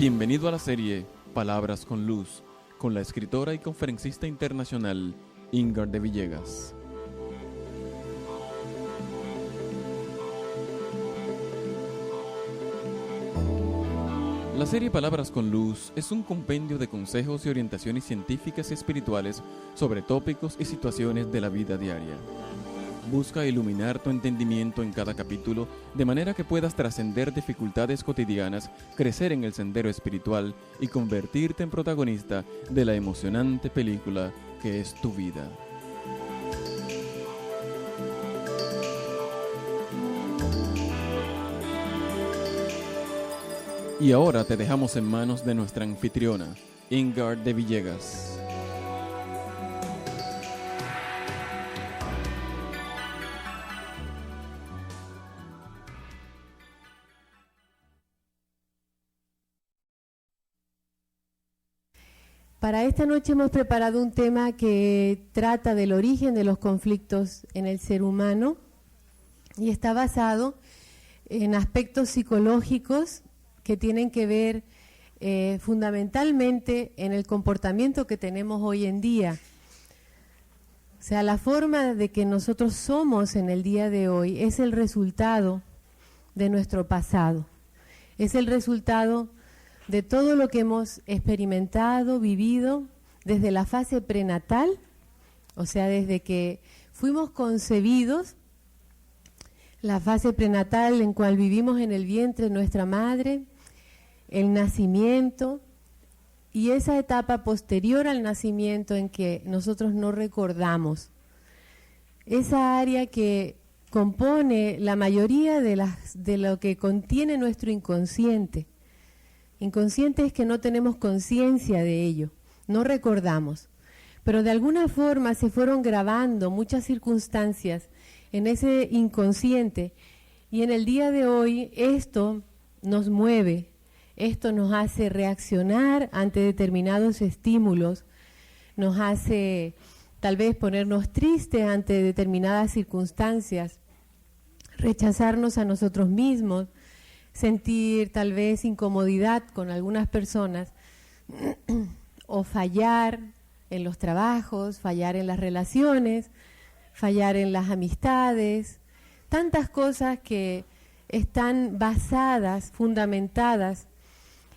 Bienvenido a la serie Palabras con Luz, con la escritora y conferencista internacional Ingard de Villegas. La serie Palabras con Luz es un compendio de consejos y orientaciones científicas y espirituales sobre tópicos y situaciones de la vida diaria. Busca iluminar tu entendimiento en cada capítulo de manera que puedas trascender dificultades cotidianas, crecer en el sendero espiritual y convertirte en protagonista de la emocionante película que es tu vida. Y ahora te dejamos en manos de nuestra anfitriona, Ingard de Villegas. Para esta noche hemos preparado un tema que trata del origen de los conflictos en el ser humano y está basado en aspectos psicológicos que tienen que ver fundamentalmente en el comportamiento que tenemos hoy en día. O sea, la forma de que nosotros somos en el día de hoy es el resultado de nuestro pasado, es el resultado de todo lo que hemos experimentado, vivido, desde la fase prenatal, o sea, desde que fuimos concebidos, la fase prenatal en cual vivimos en el vientre de nuestra madre, el nacimiento y esa etapa posterior al nacimiento en que nosotros no recordamos. Esa área que compone la mayoría de lo que contiene nuestro inconsciente. Inconsciente es que no tenemos conciencia de ello, no recordamos, pero de alguna forma se fueron grabando muchas circunstancias en ese inconsciente y en el día de hoy esto nos mueve, esto nos hace reaccionar ante determinados estímulos, nos hace tal vez ponernos tristes ante determinadas circunstancias, rechazarnos a nosotros mismos, sentir tal vez incomodidad con algunas personas o fallar en los trabajos, fallar en las relaciones, fallar en las amistades, tantas cosas que están basadas, fundamentadas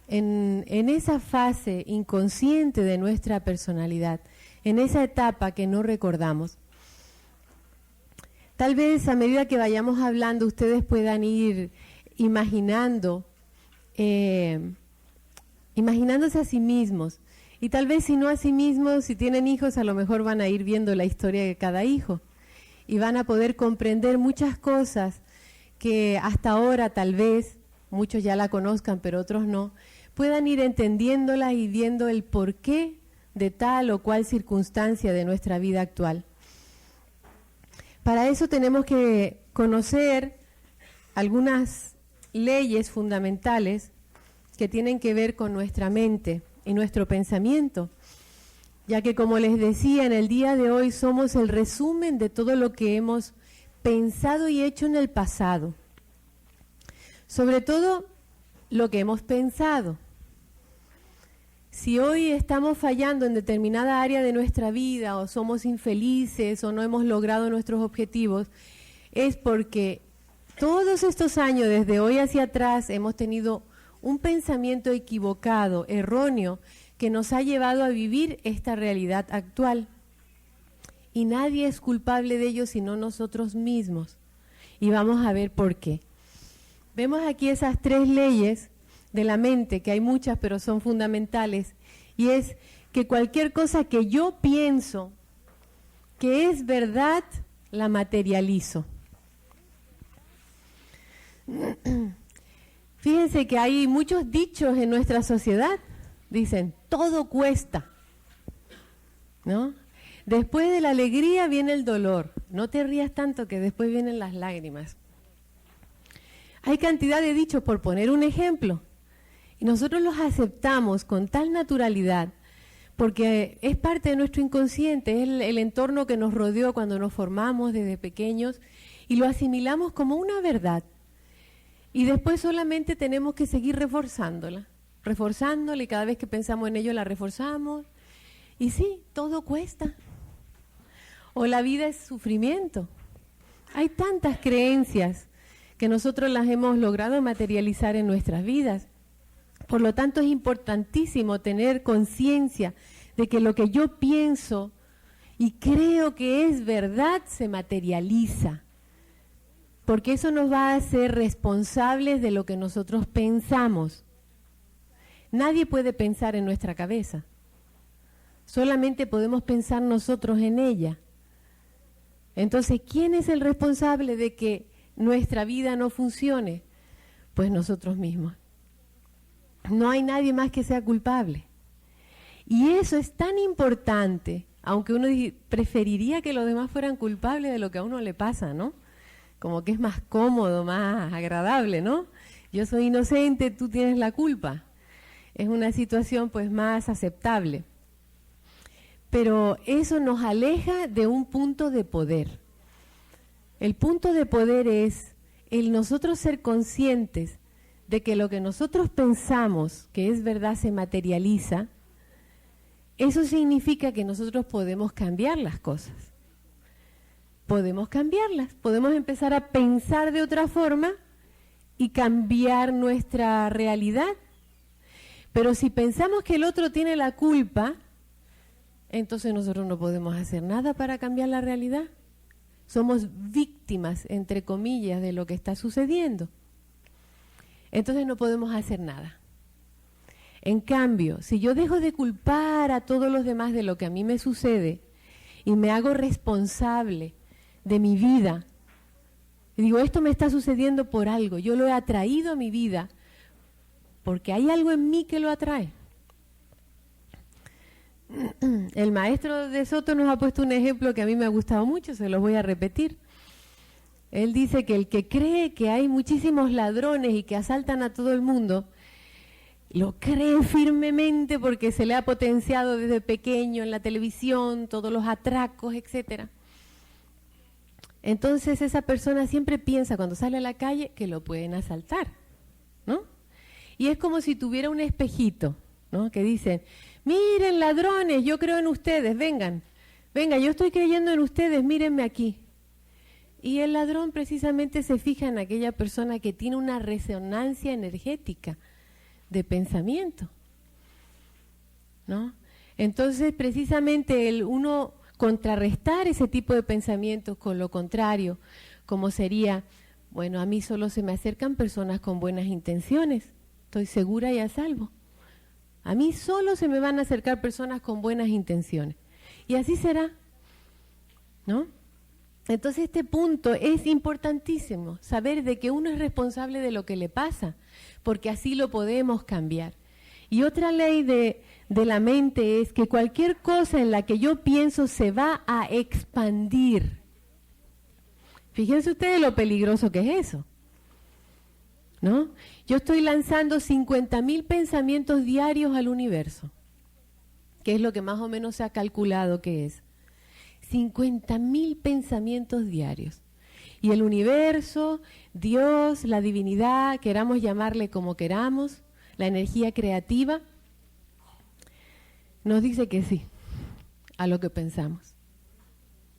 en esa fase inconsciente de nuestra personalidad, en esa etapa que no recordamos. Tal vez a medida que vayamos hablando ustedes puedan ir imaginándose a sí mismos, y tal vez si no a sí mismos, si tienen hijos, a lo mejor van a ir viendo la historia de cada hijo y van a poder comprender muchas cosas que hasta ahora tal vez muchos ya la conozcan pero otros no, puedan ir entendiéndolas y viendo el porqué de tal o cual circunstancia de nuestra vida actual. Para eso tenemos que conocer algunas leyes fundamentales que tienen que ver con nuestra mente y nuestro pensamiento, ya que como les decía, en el día de hoy somos el resumen de todo lo que hemos pensado y hecho en el pasado, sobre todo lo que hemos pensado. Si hoy estamos fallando en determinada área de nuestra vida o somos infelices o no hemos logrado nuestros objetivos, es porque todos estos años, desde hoy hacia atrás, hemos tenido un pensamiento equivocado, erróneo, que nos ha llevado a vivir esta realidad actual. Y nadie es culpable de ello sino nosotros mismos. Y vamos a ver por qué. Vemos aquí esas tres leyes de la mente, que hay muchas, pero son fundamentales. Y es que cualquier cosa que yo pienso que es verdad, la materializo. Fíjense que hay muchos dichos en nuestra sociedad, dicen, todo cuesta, ¿no? Después de la alegría viene el dolor, no te rías tanto que después vienen las lágrimas. Hay cantidad de dichos, por poner un ejemplo, y nosotros los aceptamos con tal naturalidad, porque es parte de nuestro inconsciente, es el entorno que nos rodeó cuando nos formamos desde pequeños, y lo asimilamos como una verdad. Y después solamente tenemos que seguir reforzándola. reforzándole, y cada vez que pensamos en ello la reforzamos. Y sí, todo cuesta. O la vida es sufrimiento. Hay tantas creencias que nosotros las hemos logrado materializar en nuestras vidas. Por lo tanto, es importantísimo tener conciencia de que lo que yo pienso y creo que es verdad se materializa. Porque eso nos va a hacer responsables de lo que nosotros pensamos. Nadie puede pensar en nuestra cabeza. Solamente podemos pensar nosotros en ella. Entonces, ¿quién es el responsable de que nuestra vida no funcione? Pues nosotros mismos. No hay nadie más que sea culpable. Y eso es tan importante, aunque uno preferiría que los demás fueran culpables de lo que a uno le pasa, ¿no? Como que es más cómodo, más agradable, ¿no? Yo soy inocente, tú tienes la culpa. Es una situación pues más aceptable. Pero eso nos aleja de un punto de poder. El punto de poder es el nosotros ser conscientes de que lo que nosotros pensamos que es verdad se materializa. Eso significa que nosotros podemos cambiar las cosas. Podemos cambiarlas, podemos empezar a pensar de otra forma y cambiar nuestra realidad. Pero si pensamos que el otro tiene la culpa, entonces nosotros no podemos hacer nada para cambiar la realidad. Somos víctimas, entre comillas, de lo que está sucediendo. Entonces no podemos hacer nada. En cambio, si yo dejo de culpar a todos los demás de lo que a mí me sucede y me hago responsable de mi vida, y digo, esto me está sucediendo por algo, yo lo he atraído a mi vida porque hay algo en mí que lo atrae. El maestro de Soto nos ha puesto un ejemplo que a mí me ha gustado mucho, se los voy a repetir. Él dice que el que cree que hay muchísimos ladrones y que asaltan a todo el mundo, lo cree firmemente porque se le ha potenciado desde pequeño en la televisión, todos los atracos, etcétera. Entonces esa persona siempre piensa cuando sale a la calle que lo pueden asaltar, ¿no? Y es como si tuviera un espejito, ¿no? Que dicen, miren ladrones, yo creo en ustedes, vengan, yo estoy creyendo en ustedes, mírenme aquí. Y el ladrón precisamente se fija en aquella persona que tiene una resonancia energética de pensamiento, ¿no? Entonces precisamente uno contrarrestar ese tipo de pensamientos con lo contrario, como sería, bueno, a mí solo se me acercan personas con buenas intenciones, estoy segura y a salvo. A mí solo se me van a acercar personas con buenas intenciones. Y así será, ¿no? Entonces este punto es importantísimo, saber de que uno es responsable de lo que le pasa, porque así lo podemos cambiar. Y otra ley de la mente es que cualquier cosa en la que yo pienso se va a expandir. Fíjense ustedes lo peligroso que es eso, ¿no? Yo estoy lanzando 50.000 pensamientos diarios al universo, que es lo que más o menos se ha calculado que es. 50.000 pensamientos diarios. Y el universo, Dios, la divinidad, queramos llamarle como queramos, la energía creativa, nos dice que sí a lo que pensamos.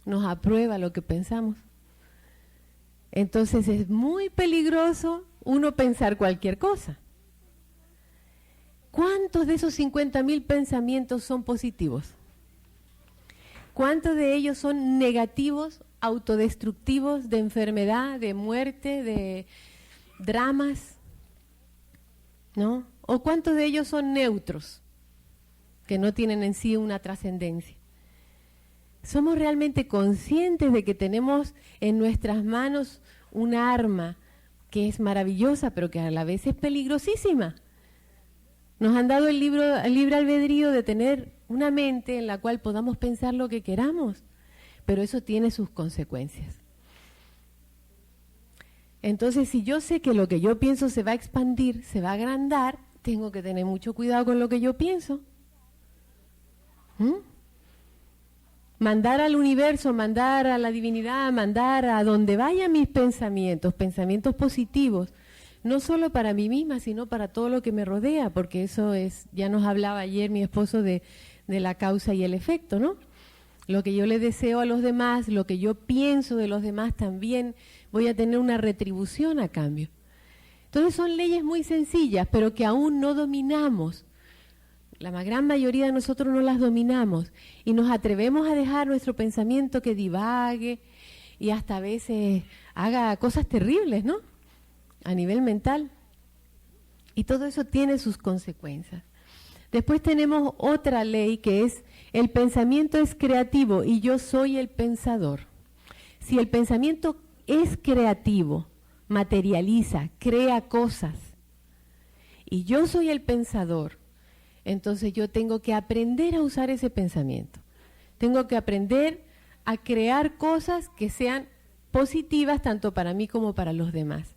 Nos aprueba lo que pensamos. Entonces es muy peligroso uno pensar cualquier cosa. ¿Cuántos de esos 50.000 pensamientos son positivos? ¿Cuántos de ellos son negativos, autodestructivos, de enfermedad, de muerte, de dramas? ¿No? ¿O cuántos de ellos son neutros, que no tienen en sí una trascendencia? ¿Somos realmente conscientes de que tenemos en nuestras manos un arma que es maravillosa, pero que a la vez es peligrosísima? Nos han dado el libre albedrío de tener una mente en la cual podamos pensar lo que queramos, pero eso tiene sus consecuencias. Entonces, si yo sé que lo que yo pienso se va a expandir, se va a agrandar, tengo que tener mucho cuidado con lo que yo pienso. Mandar al universo, mandar a la divinidad, mandar a donde vayan mis pensamientos, pensamientos positivos, no solo para mí misma, sino para todo lo que me rodea, porque eso es, ya nos hablaba ayer mi esposo de la causa y el efecto, ¿no? Lo que yo le deseo a los demás, lo que yo pienso de los demás, también voy a tener una retribución a cambio. Entonces son leyes muy sencillas, pero que aún no dominamos. La gran mayoría de nosotros no las dominamos y nos atrevemos a dejar nuestro pensamiento que divague y hasta a veces haga cosas terribles, ¿no? A nivel mental. Y todo eso tiene sus consecuencias. Después tenemos otra ley que es: el pensamiento es creativo y yo soy el pensador. Si el pensamiento es creativo, materializa, crea cosas, y yo soy el pensador, entonces yo tengo que aprender a usar ese pensamiento. Tengo que aprender a crear cosas que sean positivas tanto para mí como para los demás.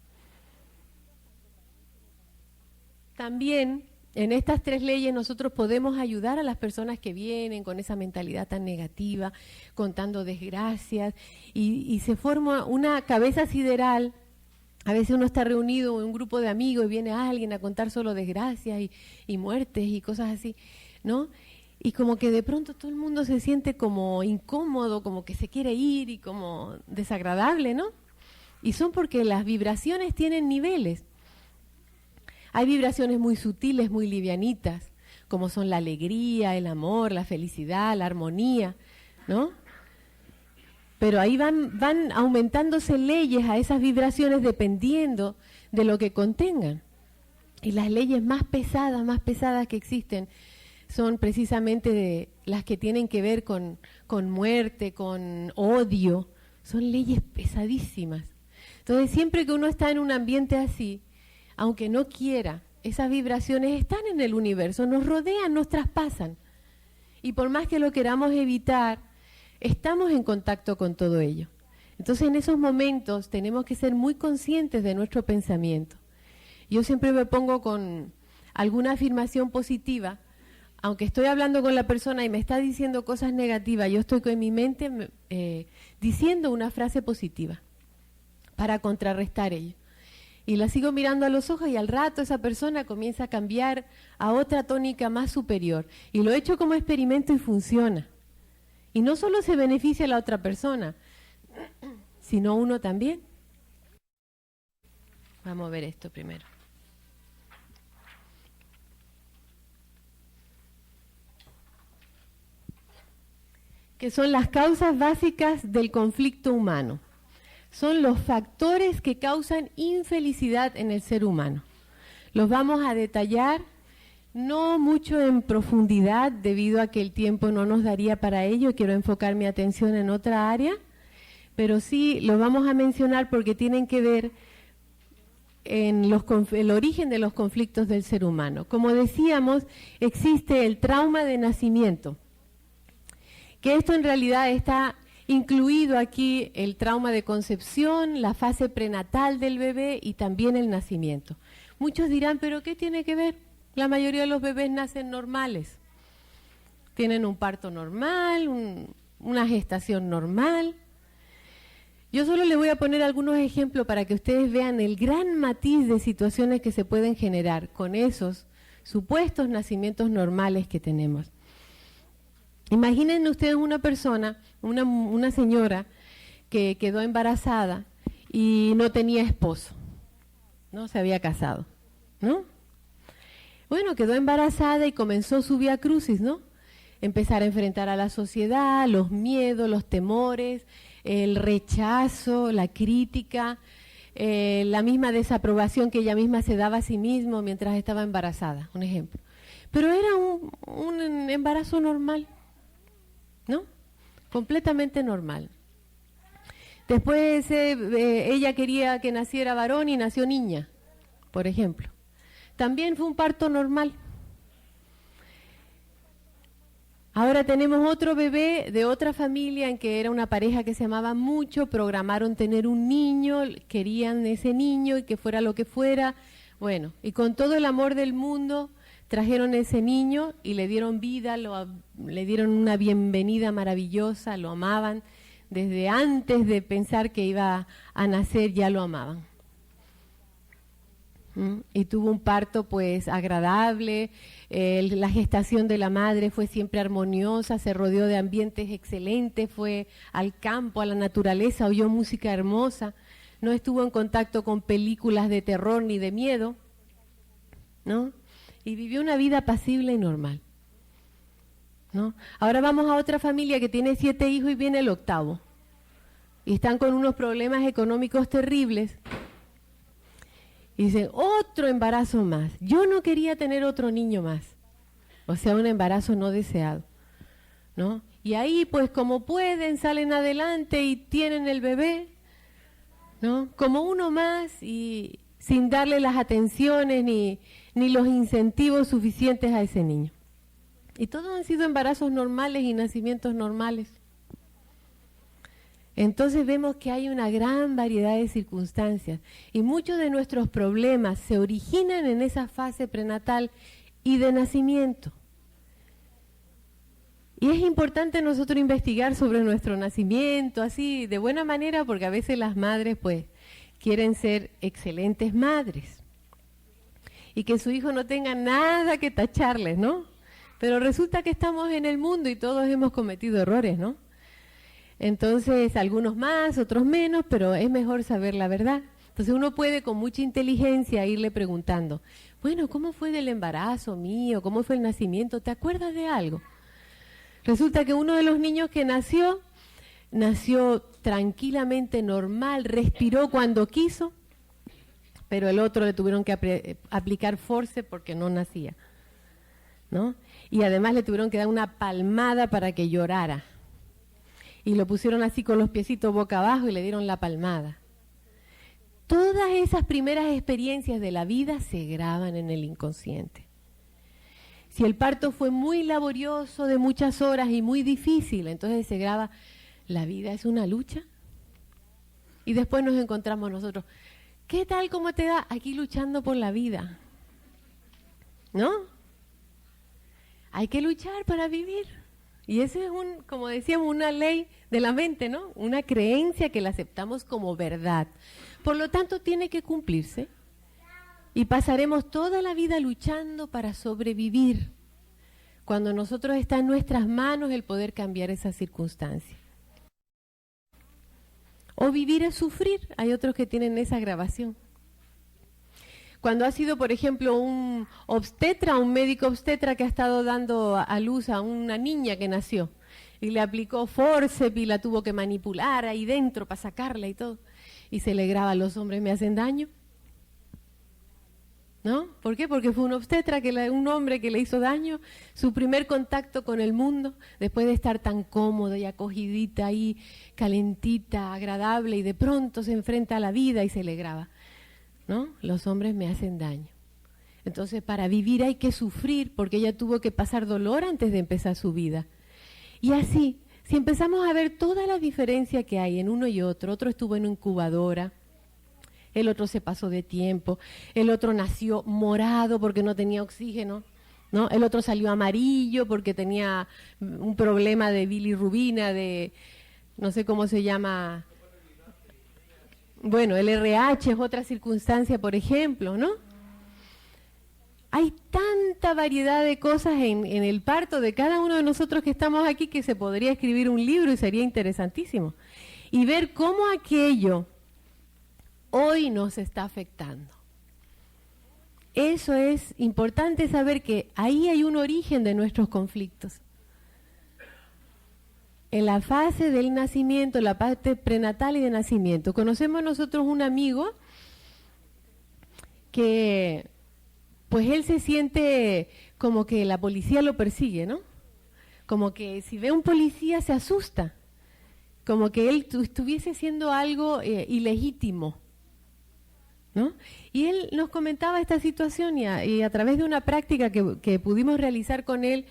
También en estas 3 leyes nosotros podemos ayudar a las personas que vienen con esa mentalidad tan negativa, contando desgracias, y se forma una cabeza sideral. A veces uno está reunido en un grupo de amigos y viene alguien a contar solo desgracias y muertes y cosas así, ¿no? Y como que de pronto todo el mundo se siente como incómodo, como que se quiere ir y como desagradable, ¿no? Y son porque las vibraciones tienen niveles. Hay vibraciones muy sutiles, muy livianitas, como son la alegría, el amor, la felicidad, la armonía, ¿no? Pero ahí van aumentándose leyes a esas vibraciones dependiendo de lo que contengan. Y las leyes más pesadas que existen son precisamente las que tienen que ver con muerte, con odio. Son leyes pesadísimas. Entonces, siempre que uno está en un ambiente así, aunque no quiera, esas vibraciones están en el universo, nos rodean, nos traspasan. Y por más que lo queramos evitar, estamos en contacto con todo ello. Entonces, en esos momentos tenemos que ser muy conscientes de nuestro pensamiento. Yo siempre me pongo con alguna afirmación positiva, aunque estoy hablando con la persona y me está diciendo cosas negativas, yo estoy con mi mente diciendo una frase positiva para contrarrestar ello. Y la sigo mirando a los ojos y al rato esa persona comienza a cambiar a otra tónica más superior. Y lo he hecho como experimento y funciona. Y no solo se beneficia a la otra persona, sino uno también. Vamos a ver esto primero. Que son las causas básicas del conflicto humano. Son los factores que causan infelicidad en el ser humano. Los vamos a detallar, no mucho en profundidad, debido a que el tiempo no nos daría para ello. Quiero enfocar mi atención en otra área, pero sí los vamos a mencionar porque tienen que ver en el origen de los conflictos del ser humano. Como decíamos, existe el trauma de nacimiento, que esto en realidad está incluido aquí el trauma de concepción, la fase prenatal del bebé y también el nacimiento. Muchos dirán, ¿pero qué tiene que ver? La mayoría de los bebés nacen normales. Tienen un parto normal, una gestación normal. Yo solo les voy a poner algunos ejemplos para que ustedes vean el gran matiz de situaciones que se pueden generar con esos supuestos nacimientos normales que tenemos. Imaginen ustedes una persona, una señora que quedó embarazada y no tenía esposo, no se había casado, ¿no? Bueno, quedó embarazada y comenzó su vía crucis, ¿no? Empezar a enfrentar a la sociedad, los miedos, los temores, el rechazo, la crítica, la misma desaprobación que ella misma se daba a sí misma mientras estaba embarazada, un ejemplo. Pero era un embarazo normal, ¿no? Completamente normal. Después ella quería que naciera varón y nació niña, por ejemplo. También fue un parto normal. Ahora tenemos otro bebé de otra familia en que era una pareja que se amaba mucho, programaron tener un niño, querían ese niño y que fuera lo que fuera. Bueno, y con todo el amor del mundo trajeron ese niño y le dieron vida, le dieron una bienvenida maravillosa, lo amaban. Desde antes de pensar que iba a nacer ya lo amaban. Y tuvo un parto pues agradable, la gestación de la madre fue siempre armoniosa, se rodeó de ambientes excelentes, fue al campo, a la naturaleza, oyó música hermosa, no estuvo en contacto con películas de terror ni de miedo, ¿no? Y vivió una vida apacible y normal, ¿no? Ahora vamos a otra familia que tiene 7 hijos y viene el 8º. Y están con unos problemas económicos terribles. Y dicen, otro embarazo más. Yo no quería tener otro niño más. O sea, un embarazo no deseado, ¿no? Y ahí, pues, como pueden, salen adelante y tienen el bebé, ¿no? Como uno más y sin darle las atenciones ni los incentivos suficientes a ese niño. Y todos han sido embarazos normales y nacimientos normales. Entonces vemos que hay una gran variedad de circunstancias y muchos de nuestros problemas se originan en esa fase prenatal y de nacimiento. Y es importante nosotros investigar sobre nuestro nacimiento, así de buena manera, porque a veces las madres pues quieren ser excelentes madres y que su hijo no tenga nada que tacharles, ¿no? Pero resulta que estamos en el mundo y todos hemos cometido errores, ¿no? Entonces, algunos más, otros menos, pero es mejor saber la verdad. Entonces uno puede con mucha inteligencia irle preguntando, bueno, ¿cómo fue del embarazo mío? ¿Cómo fue el nacimiento? ¿Te acuerdas de algo? Resulta que uno de los niños que nació tranquilamente, normal, respiró cuando quiso, pero el otro le tuvieron que aplicar force porque no nacía, ¿no? Y además le tuvieron que dar una palmada para que llorara. Y lo pusieron así con los piecitos boca abajo y le dieron la palmada. Todas esas primeras experiencias de la vida se graban en el inconsciente. Si el parto fue muy laborioso, de muchas horas y muy difícil, entonces se graba, la vida es una lucha. Y después nos encontramos nosotros, ¿qué tal, cómo te da? Aquí luchando por la vida, ¿no? Hay que luchar para vivir. Y eso es, como decíamos, una ley de la mente, ¿no? Una creencia que la aceptamos como verdad. Por lo tanto, tiene que cumplirse. Y pasaremos toda la vida luchando para sobrevivir, cuando nosotros está en nuestras manos el poder cambiar esa circunstancia. O vivir es sufrir, hay otros que tienen esa grabación. Cuando ha sido, por ejemplo, un médico obstetra que ha estado dando a luz a una niña que nació y le aplicó forceps y la tuvo que manipular ahí dentro para sacarla y todo, y se le graba, los hombres me hacen daño, ¿no? ¿Por qué? Porque fue un obstetra, un hombre que le hizo daño, su primer contacto con el mundo, después de estar tan cómodo y acogidita ahí, calentita, agradable, y de pronto se enfrenta a la vida y se le graba, ¿no? Los hombres me hacen daño. Entonces, para vivir hay que sufrir, porque ella tuvo que pasar dolor antes de empezar su vida. Y así, si empezamos a ver toda la diferencia que hay en uno y otro estuvo en una incubadora, el otro se pasó de tiempo, el otro nació morado porque no tenía oxígeno, ¿no? El otro salió amarillo porque tenía un problema de bilirrubina, de no sé cómo se llama. Bueno, el RH es otra circunstancia, por ejemplo, ¿no? Hay tanta variedad de cosas en el parto de cada uno de nosotros que estamos aquí que se podría escribir un libro y sería interesantísimo. Y ver cómo aquello hoy nos está afectando. Eso es importante saber, que ahí hay un origen de nuestros conflictos. En la fase del nacimiento, la parte prenatal y de nacimiento, conocemos nosotros un amigo que, pues él se siente como que la policía lo persigue, ¿no? Como que si ve un policía se asusta, como que él estuviese haciendo algo ilegítimo, ¿no? Y él nos comentaba esta situación y a través de una práctica que pudimos realizar con él,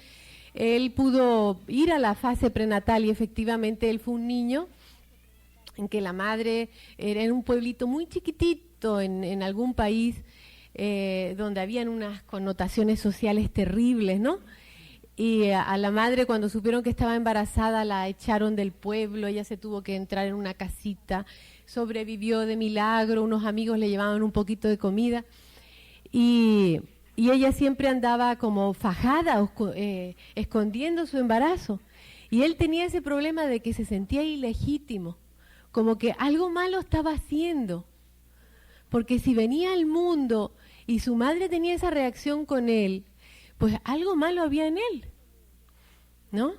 él pudo ir a la fase prenatal y efectivamente él fue un niño en que la madre era en un pueblito muy chiquitito en algún país donde habían unas connotaciones sociales terribles, ¿no? Y a la madre, cuando supieron que estaba embarazada, la echaron del pueblo, ella se tuvo que entrar en una casita, sobrevivió de milagro, unos amigos le llevaban un poquito de comida. y ella siempre andaba como fajada, escondiendo su embarazo. Y él tenía ese problema de que se sentía ilegítimo, como que algo malo estaba haciendo. Porque si venía al mundo y su madre tenía esa reacción con él, pues algo malo había en él, ¿no?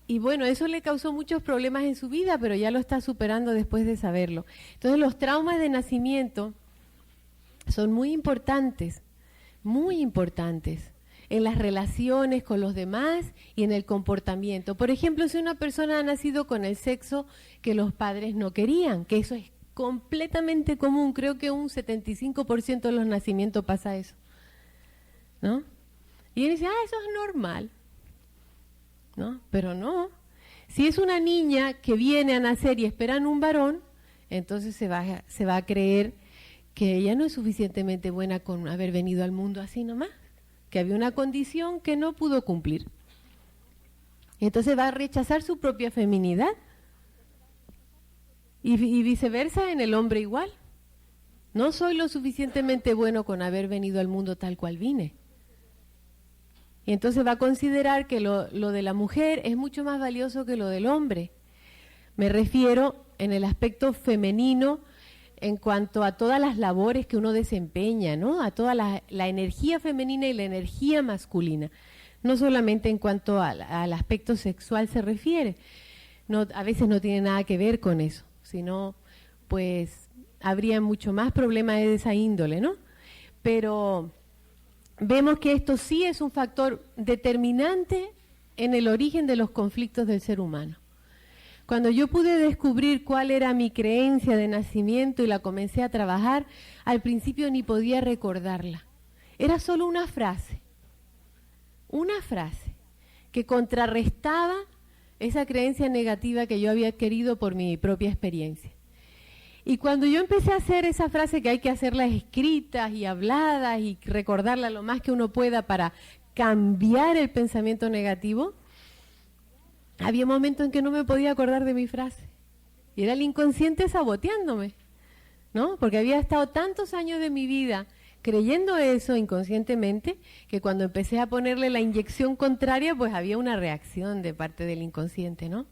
Y bueno, eso le causó muchos problemas en su vida, pero ya lo está superando después de saberlo. Entonces los traumas de nacimiento son muy importantes en las relaciones con los demás y en el comportamiento. Por ejemplo, si una persona ha nacido con el sexo que los padres no querían, que eso es completamente común, creo que un 75% de los nacimientos pasa eso, ¿no? Y él dice, eso es normal, ¿no? Pero no. Si es una niña que viene a nacer y esperan un varón, entonces se va a creer que ella no es suficientemente buena con haber venido al mundo así nomás, que había una condición que no pudo cumplir. Y entonces va a rechazar su propia feminidad. Y viceversa en el hombre igual. No soy lo suficientemente bueno con haber venido al mundo tal cual vine. Y entonces va a considerar que lo de la mujer es mucho más valioso que lo del hombre. Me refiero en el aspecto femenino en cuanto a todas las labores que uno desempeña, ¿no? A toda la energía femenina y la energía masculina. No solamente en cuanto al aspecto sexual se refiere. No, a veces no tiene nada que ver con eso, sino pues habría mucho más problemas de esa índole, ¿no? Pero vemos que esto sí es un factor determinante en el origen de los conflictos del ser humano. Cuando yo pude descubrir cuál era mi creencia de nacimiento y la comencé a trabajar, al principio ni podía recordarla. Era solo una frase que contrarrestaba esa creencia negativa que yo había adquirido por mi propia experiencia. Y cuando yo empecé a hacer esa frase, que hay que hacerlas escritas y habladas y recordarla lo más que uno pueda para cambiar el pensamiento negativo, había momentos en que no me podía acordar de mi frase. Y era el inconsciente saboteándome, ¿no? Porque había estado tantos años de mi vida creyendo eso inconscientemente, que cuando empecé a ponerle la inyección contraria, pues había una reacción de parte del inconsciente, ¿no?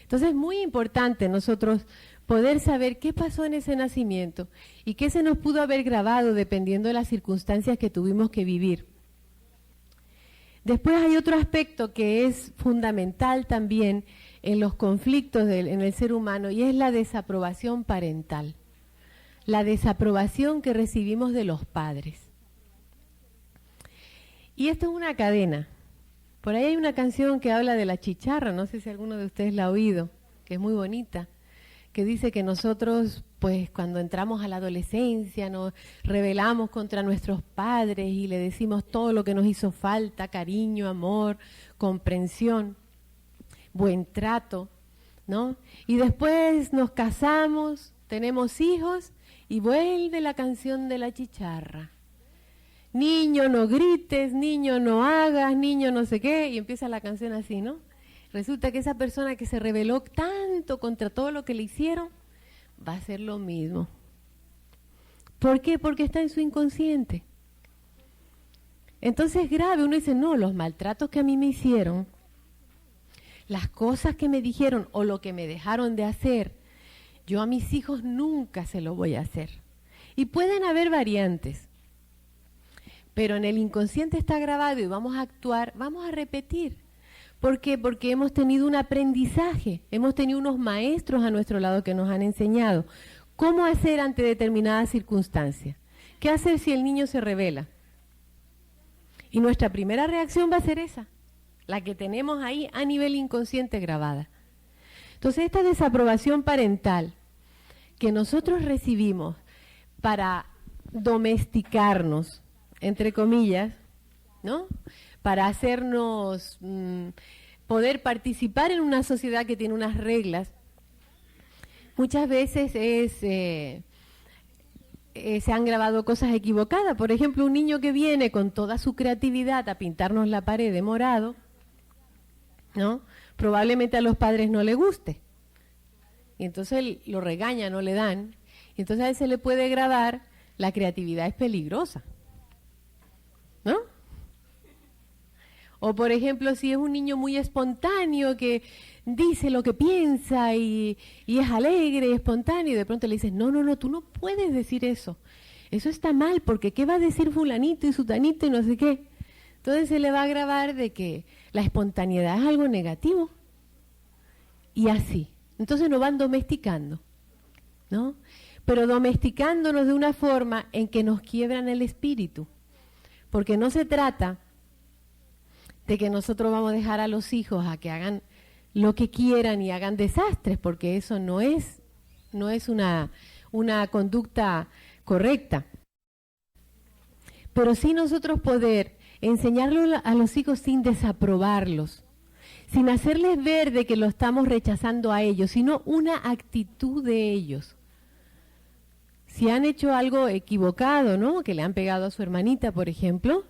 Entonces es muy importante nosotros poder saber qué pasó en ese nacimiento y qué se nos pudo haber grabado dependiendo de las circunstancias que tuvimos que vivir. Después hay otro aspecto que es fundamental también en los conflictos en el ser humano, y es la desaprobación parental, la desaprobación que recibimos de los padres. Y esto es una cadena. Por ahí hay una canción que habla de la chicharra, no sé si alguno de ustedes la ha oído, que es muy bonita, que dice que nosotros, pues cuando entramos a la adolescencia, nos rebelamos contra nuestros padres y le decimos todo lo que nos hizo falta, cariño, amor, comprensión, buen trato, ¿no? Y después nos casamos, tenemos hijos y vuelve la canción de la chicharra. Niño, no grites, niño, no hagas, niño, no sé qué, y empieza la canción así, ¿no? Resulta que esa persona que se rebeló tanto contra todo lo que le hicieron, va a hacer lo mismo. ¿Por qué? Porque está en su inconsciente. Entonces es grave, uno dice, no, los maltratos que a mí me hicieron, las cosas que me dijeron o lo que me dejaron de hacer, yo a mis hijos nunca se lo voy a hacer. Y pueden haber variantes, pero en el inconsciente está grabado y vamos a actuar, vamos a repetir. ¿Por qué? Porque hemos tenido un aprendizaje, hemos tenido unos maestros a nuestro lado que nos han enseñado cómo hacer ante determinadas circunstancias. ¿Qué hacer si el niño se rebela? Y nuestra primera reacción va a ser esa, la que tenemos ahí a nivel inconsciente grabada. Entonces esta desaprobación parental que nosotros recibimos para domesticarnos, entre comillas, ¿no? Para hacernos poder participar en una sociedad que tiene unas reglas, muchas veces se han grabado cosas equivocadas. Por ejemplo, un niño que viene con toda su creatividad a pintarnos la pared de morado, ¿no? Probablemente a los padres no le guste. Y entonces lo regañan, no le dan. Y entonces a él se le puede grabar, la creatividad es peligrosa. O por ejemplo, si es un niño muy espontáneo que dice lo que piensa y es alegre y espontáneo, y de pronto le dices, no, tú no puedes decir eso. Eso está mal, porque ¿qué va a decir fulanito y sutanito y no sé qué? Entonces se le va a grabar de que la espontaneidad es algo negativo. Y así. Entonces nos van domesticando, ¿no? Pero domesticándonos de una forma en que nos quiebran el espíritu. Porque no se trata de que nosotros vamos a dejar a los hijos a que hagan lo que quieran y hagan desastres, porque eso no es una conducta correcta. Pero sí nosotros poder enseñarlo a los hijos sin desaprobarlos, sin hacerles ver de que lo estamos rechazando a ellos, sino una actitud de ellos. Si han hecho algo equivocado, ¿no? Que le han pegado a su hermanita, por ejemplo,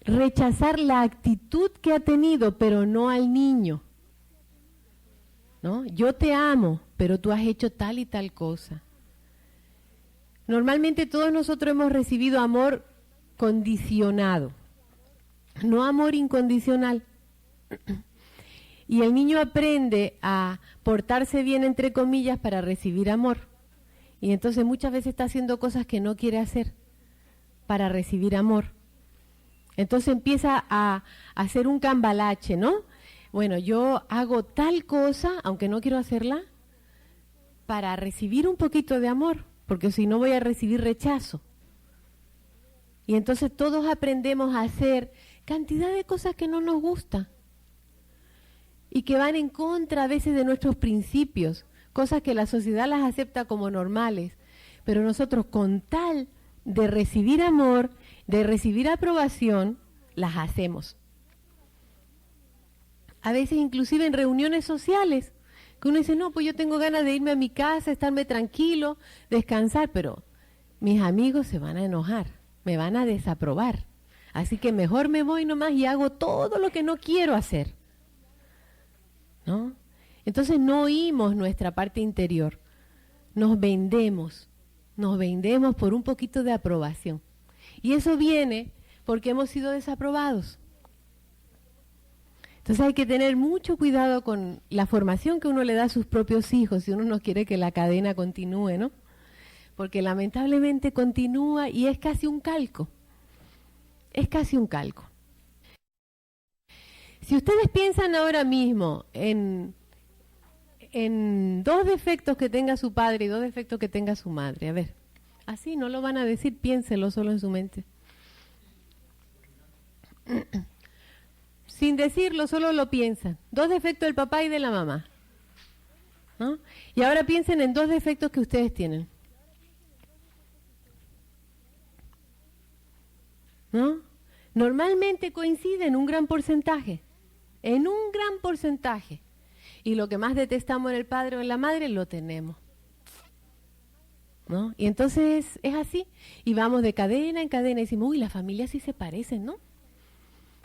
rechazar la actitud que ha tenido, pero no al niño, ¿no? Yo te amo, pero tú has hecho tal y tal cosa. Normalmente todos nosotros hemos recibido amor condicionado, no amor incondicional. Y el niño aprende a portarse bien, entre comillas, para recibir amor. Y entonces muchas veces está haciendo cosas que no quiere hacer para recibir amor. Entonces empieza a hacer un cambalache, ¿no? Bueno, yo hago tal cosa, aunque no quiero hacerla, para recibir un poquito de amor, porque si no voy a recibir rechazo. Y entonces todos aprendemos a hacer cantidad de cosas que no nos gustan y que van en contra a veces de nuestros principios, cosas que la sociedad las acepta como normales, pero nosotros con tal de recibir amor, de recibir aprobación, las hacemos. A veces inclusive en reuniones sociales, que uno dice, no, pues yo tengo ganas de irme a mi casa, estarme tranquilo, descansar, pero mis amigos se van a enojar, me van a desaprobar. Así que mejor me voy nomás y hago todo lo que no quiero hacer, ¿no? Entonces no oímos nuestra parte interior, nos vendemos por un poquito de aprobación. Y eso viene porque hemos sido desaprobados. Entonces hay que tener mucho cuidado con la formación que uno le da a sus propios hijos si uno no quiere que la cadena continúe, ¿no? Porque lamentablemente continúa y es casi un calco. Es casi un calco. Si ustedes piensan ahora mismo en 2 defectos que tenga su padre y 2 defectos que tenga su madre, a ver, así no lo van a decir, piénselo solo en su mente. Sin decirlo, solo lo piensan. 2 defectos del papá y de la mamá, ¿no? Y ahora piensen en 2 defectos que ustedes tienen, ¿no? Normalmente coinciden en un gran porcentaje, y lo que más detestamos en el padre o en la madre lo tenemos, ¿no? Y entonces es así, y vamos de cadena en cadena y decimos, uy, las familias sí se parecen, ¿no?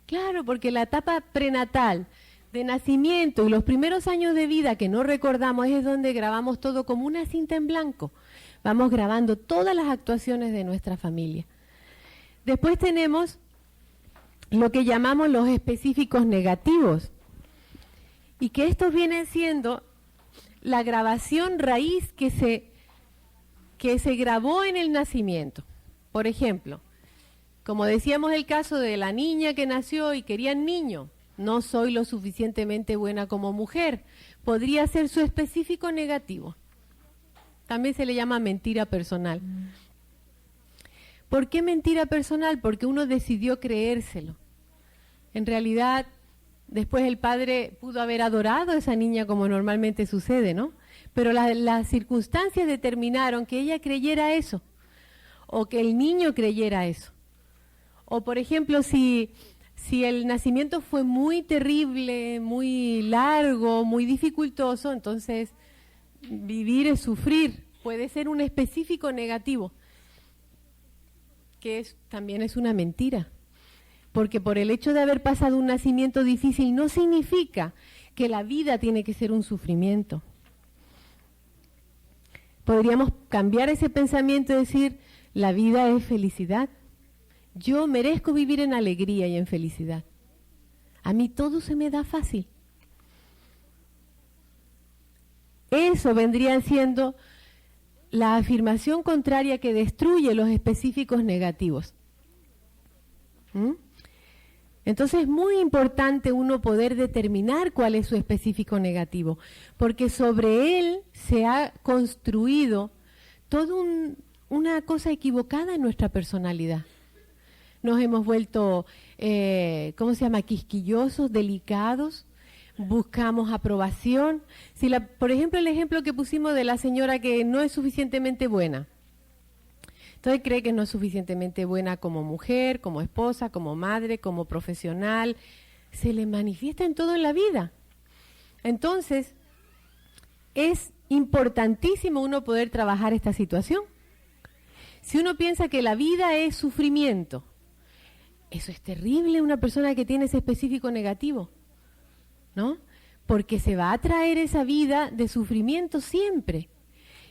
Claro, porque la etapa prenatal, de nacimiento y los primeros años de vida que no recordamos es donde grabamos todo como una cinta en blanco. Vamos grabando todas las actuaciones de nuestra familia. Después tenemos lo que llamamos los específicos negativos, y que estos vienen siendo la grabación raíz que se grabó en el nacimiento. Por ejemplo, como decíamos el caso de la niña que nació y querían niño, no soy lo suficientemente buena como mujer, podría ser su específico negativo. También se le llama mentira personal. ¿Por qué mentira personal? Porque uno decidió creérselo. En realidad, después el padre pudo haber adorado a esa niña como normalmente sucede, ¿no? Pero las circunstancias determinaron que ella creyera eso, o que el niño creyera eso. O por ejemplo, si el nacimiento fue muy terrible, muy largo, muy dificultoso, entonces vivir es sufrir. Puede ser un específico negativo, que también es una mentira. Porque por el hecho de haber pasado un nacimiento difícil no significa que la vida tiene que ser un sufrimiento. Podríamos cambiar ese pensamiento y decir, la vida es felicidad. Yo merezco vivir en alegría y en felicidad. A mí todo se me da fácil. Eso vendría siendo la afirmación contraria que destruye los específicos negativos. Entonces es muy importante uno poder determinar cuál es su específico negativo, porque sobre él se ha construido toda una cosa equivocada en nuestra personalidad. Nos hemos vuelto, quisquillosos, delicados, buscamos aprobación. Si por ejemplo, el ejemplo que pusimos de la señora que no es suficientemente buena. Entonces cree que no es suficientemente buena como mujer, como esposa, como madre, como profesional. Se le manifiesta en todo en la vida. Entonces, es importantísimo uno poder trabajar esta situación. Si uno piensa que la vida es sufrimiento, eso es terrible, una persona que tiene ese específico negativo, ¿no? Porque se va a traer esa vida de sufrimiento siempre.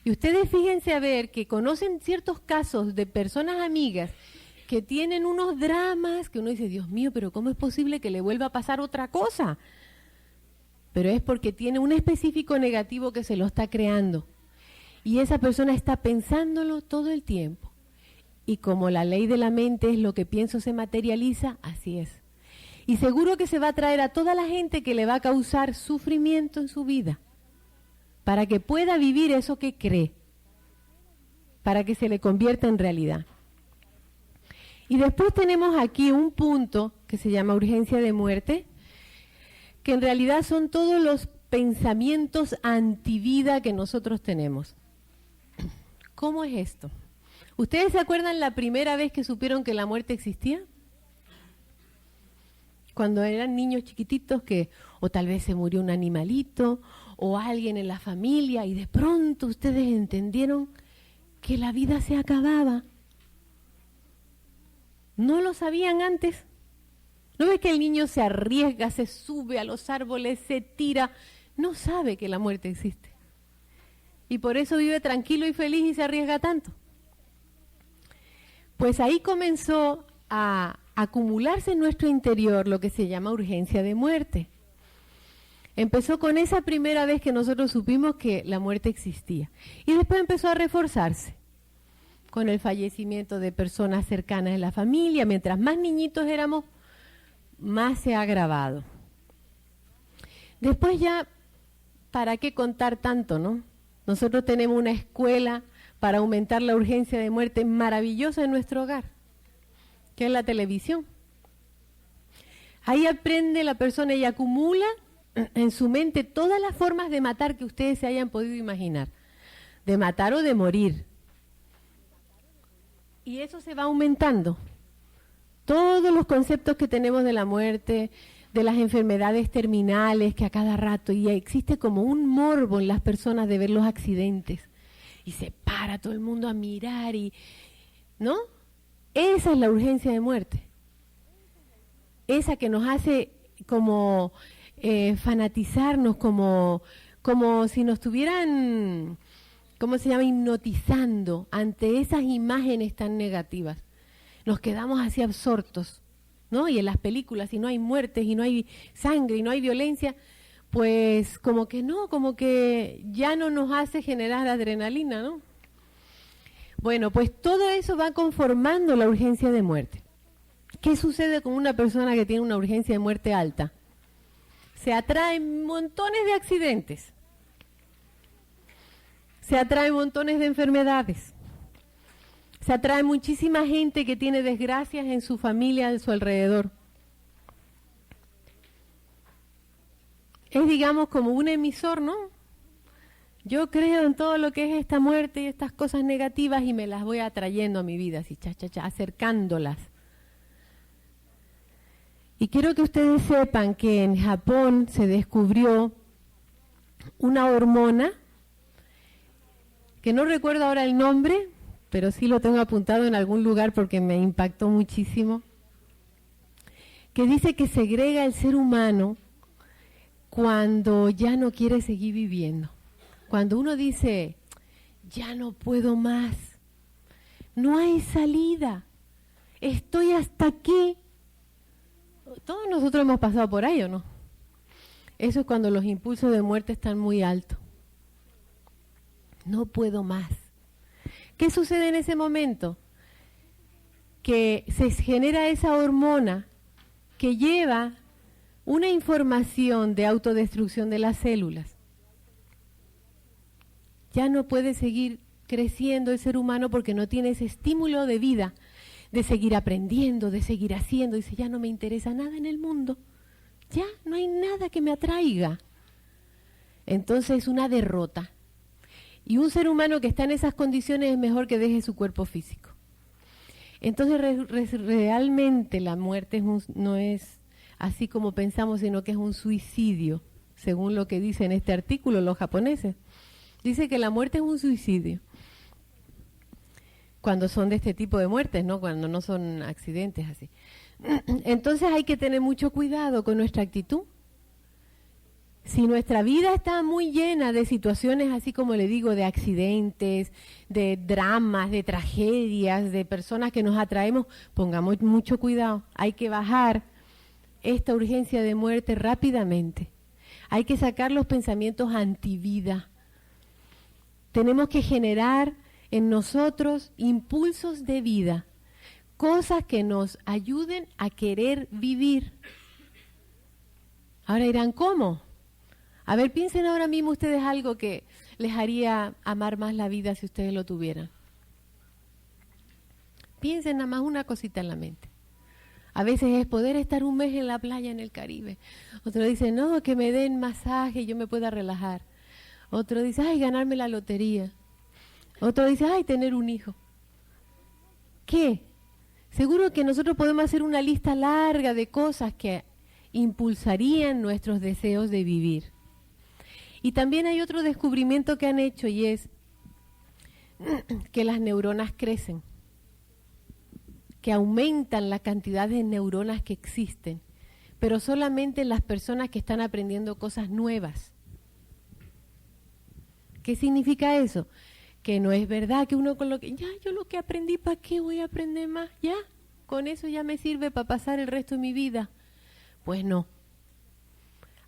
Y ustedes fíjense a ver que conocen ciertos casos de personas amigas que tienen unos dramas que uno dice, Dios mío, pero ¿cómo es posible que le vuelva a pasar otra cosa? Pero es porque tiene un específico negativo que se lo está creando. Y esa persona está pensándolo todo el tiempo. Y como la ley de la mente es lo que pienso se materializa, así es. Y seguro que se va a traer a toda la gente que le va a causar sufrimiento en su vida, para que pueda vivir eso que cree, para que se le convierta en realidad. Y después tenemos aquí un punto que se llama urgencia de muerte, que en realidad son todos los pensamientos antivida que nosotros tenemos. ¿Cómo es esto? ¿Ustedes se acuerdan la primera vez que supieron que la muerte existía? Cuando eran niños chiquititos que, o tal vez se murió un animalito, o alguien en la familia, y de pronto ustedes entendieron que la vida se acababa. ¿No lo sabían antes? ¿No ves que el niño se arriesga, se sube a los árboles, se tira? No sabe que la muerte existe. Y por eso vive tranquilo y feliz y se arriesga tanto. Pues ahí comenzó a acumularse en nuestro interior lo que se llama urgencia de muerte. Empezó con esa primera vez que nosotros supimos que la muerte existía. Y después empezó a reforzarse con el fallecimiento de personas cercanas en la familia. Mientras más niñitos éramos, más se ha agravado. Después ya, ¿para qué contar tanto, no? Nosotros tenemos una escuela para aumentar la urgencia de muerte maravillosa en nuestro hogar, que es la televisión. Ahí aprende la persona y acumula en su mente todas las formas de matar que ustedes se hayan podido imaginar, de matar o de morir. Y eso se va aumentando. Todos los conceptos que tenemos de la muerte, de las enfermedades terminales, que a cada rato, y existe como un morbo en las personas de ver los accidentes, y se para todo el mundo a mirar, ¿no? Esa es la urgencia de muerte. Esa que nos hace como fanatizarnos, como si nos estuvieran, ¿cómo se llama?, hipnotizando ante esas imágenes tan negativas. Nos quedamos así absortos, ¿no? Y en las películas, si no hay muertes, y no hay sangre, y no hay violencia, pues como que no, como que ya no nos hace generar adrenalina, ¿no? Bueno, pues todo eso va conformando la urgencia de muerte. ¿Qué sucede con una persona que tiene una urgencia de muerte alta? Se atraen montones de accidentes, se atraen montones de enfermedades, se atrae muchísima gente que tiene desgracias en su familia, a su alrededor. Es, digamos, como un emisor, ¿no? Yo creo en todo lo que es esta muerte y estas cosas negativas y me las voy atrayendo a mi vida, así, acercándolas. Y quiero que ustedes sepan que en Japón se descubrió una hormona, que no recuerdo ahora el nombre, pero sí lo tengo apuntado en algún lugar porque me impactó muchísimo, que dice que segrega el ser humano cuando ya no quiere seguir viviendo. Cuando uno dice, ya no puedo más, no hay salida, estoy hasta aquí, Todos nosotros hemos pasado por ahí, ¿o no? Eso es cuando los impulsos de muerte están muy altos. No puedo más. ¿Qué sucede en ese momento? Que se genera esa hormona que lleva una información de autodestrucción de las células. Ya no puede seguir creciendo el ser humano porque no tiene ese estímulo de vida, de seguir aprendiendo, de seguir haciendo. Dice, ya no me interesa nada en el mundo. Ya no hay nada que me atraiga. Entonces es una derrota. Y un ser humano que está en esas condiciones es mejor que deje su cuerpo físico. Entonces realmente la muerte no es así como pensamos, sino que es un suicidio, según lo que dice en este artículo los japoneses. Dice que la muerte es un suicidio. Cuando son de este tipo de muertes, ¿no? Cuando no son accidentes así. Entonces hay que tener mucho cuidado con nuestra actitud. Si nuestra vida está muy llena de situaciones, así como le digo, de accidentes, de dramas, de tragedias, de personas que nos atraemos, pongamos mucho cuidado. Hay que bajar esta urgencia de muerte rápidamente. Hay que sacar los pensamientos antivida. Tenemos que generar en nosotros impulsos de vida, cosas que nos ayuden a querer vivir. Ahora dirán, ¿cómo? A ver, piensen ahora mismo ustedes algo que les haría amar más la vida si ustedes lo tuvieran. Piensen nada más una cosita en la mente. A veces es poder estar un mes en la playa en el Caribe. Otro dice, no, que me den masaje y yo me pueda relajar. Otro dice, ay, ganarme la lotería. Otro dice, ay, tener un hijo. ¿Qué? Seguro que nosotros podemos hacer una lista larga de cosas que impulsarían nuestros deseos de vivir. Y también hay otro descubrimiento que han hecho y es que las neuronas crecen, que aumentan la cantidad de neuronas que existen, pero solamente en las personas que están aprendiendo cosas nuevas. ¿Qué significa eso? Que no es verdad que uno con lo que, ya, yo lo que aprendí, ¿para qué voy a aprender más? Ya, con eso ya me sirve para pasar el resto de mi vida. Pues no.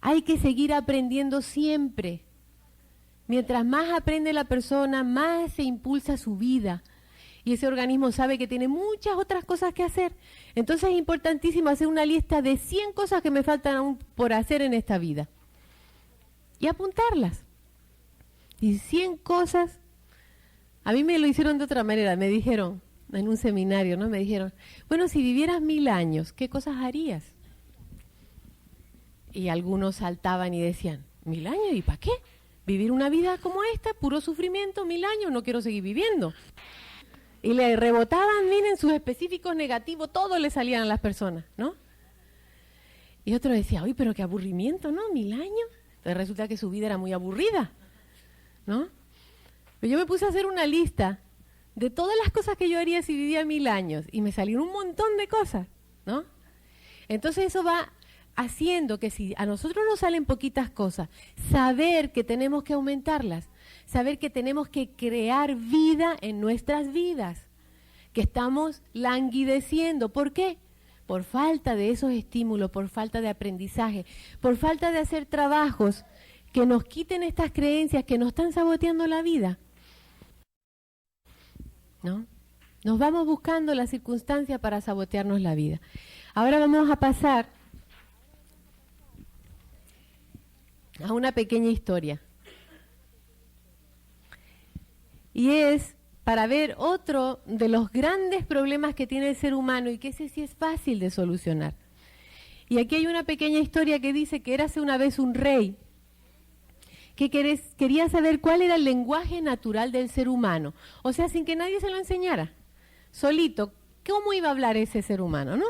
Hay que seguir aprendiendo siempre. Mientras más aprende la persona, más se impulsa su vida. Y ese organismo sabe que tiene muchas otras cosas que hacer. Entonces es importantísimo hacer una lista de 100 cosas que me faltan aún por hacer en esta vida. Y apuntarlas. Y 100 cosas. A mí me lo hicieron de otra manera. Me dijeron, en un seminario, ¿no? Me dijeron, bueno, si vivieras 1000 años, ¿qué cosas harías? Y algunos saltaban y decían, 1000 años, ¿y para qué? Vivir una vida como esta, puro sufrimiento, 1000 años, no quiero seguir viviendo. Y le rebotaban, miren, sus específicos negativos, todo le salían a las personas, ¿no? Y otro decía, uy, pero qué aburrimiento, ¿no? 1000 años. Entonces resulta que su vida era muy aburrida, ¿no? Pero yo me puse a hacer una lista de todas las cosas que yo haría si vivía 1000 años y me salieron un montón de cosas, ¿no? Entonces eso va haciendo que si a nosotros nos salen poquitas cosas, saber que tenemos que aumentarlas, saber que tenemos que crear vida en nuestras vidas, que estamos languideciendo. ¿Por qué? Por falta de esos estímulos, por falta de aprendizaje, por falta de hacer trabajos que nos quiten estas creencias que nos están saboteando la vida, ¿no? Nos vamos buscando la circunstancia para sabotearnos la vida. Ahora vamos a pasar a una pequeña historia. Y es para ver otro de los grandes problemas que tiene el ser humano y que ese sí es fácil de solucionar. Y aquí hay una pequeña historia que dice que érase una vez un rey que quería saber cuál era el lenguaje natural del ser humano. O sea, sin que nadie se lo enseñara. Solito, ¿cómo iba a hablar ese ser humano, no?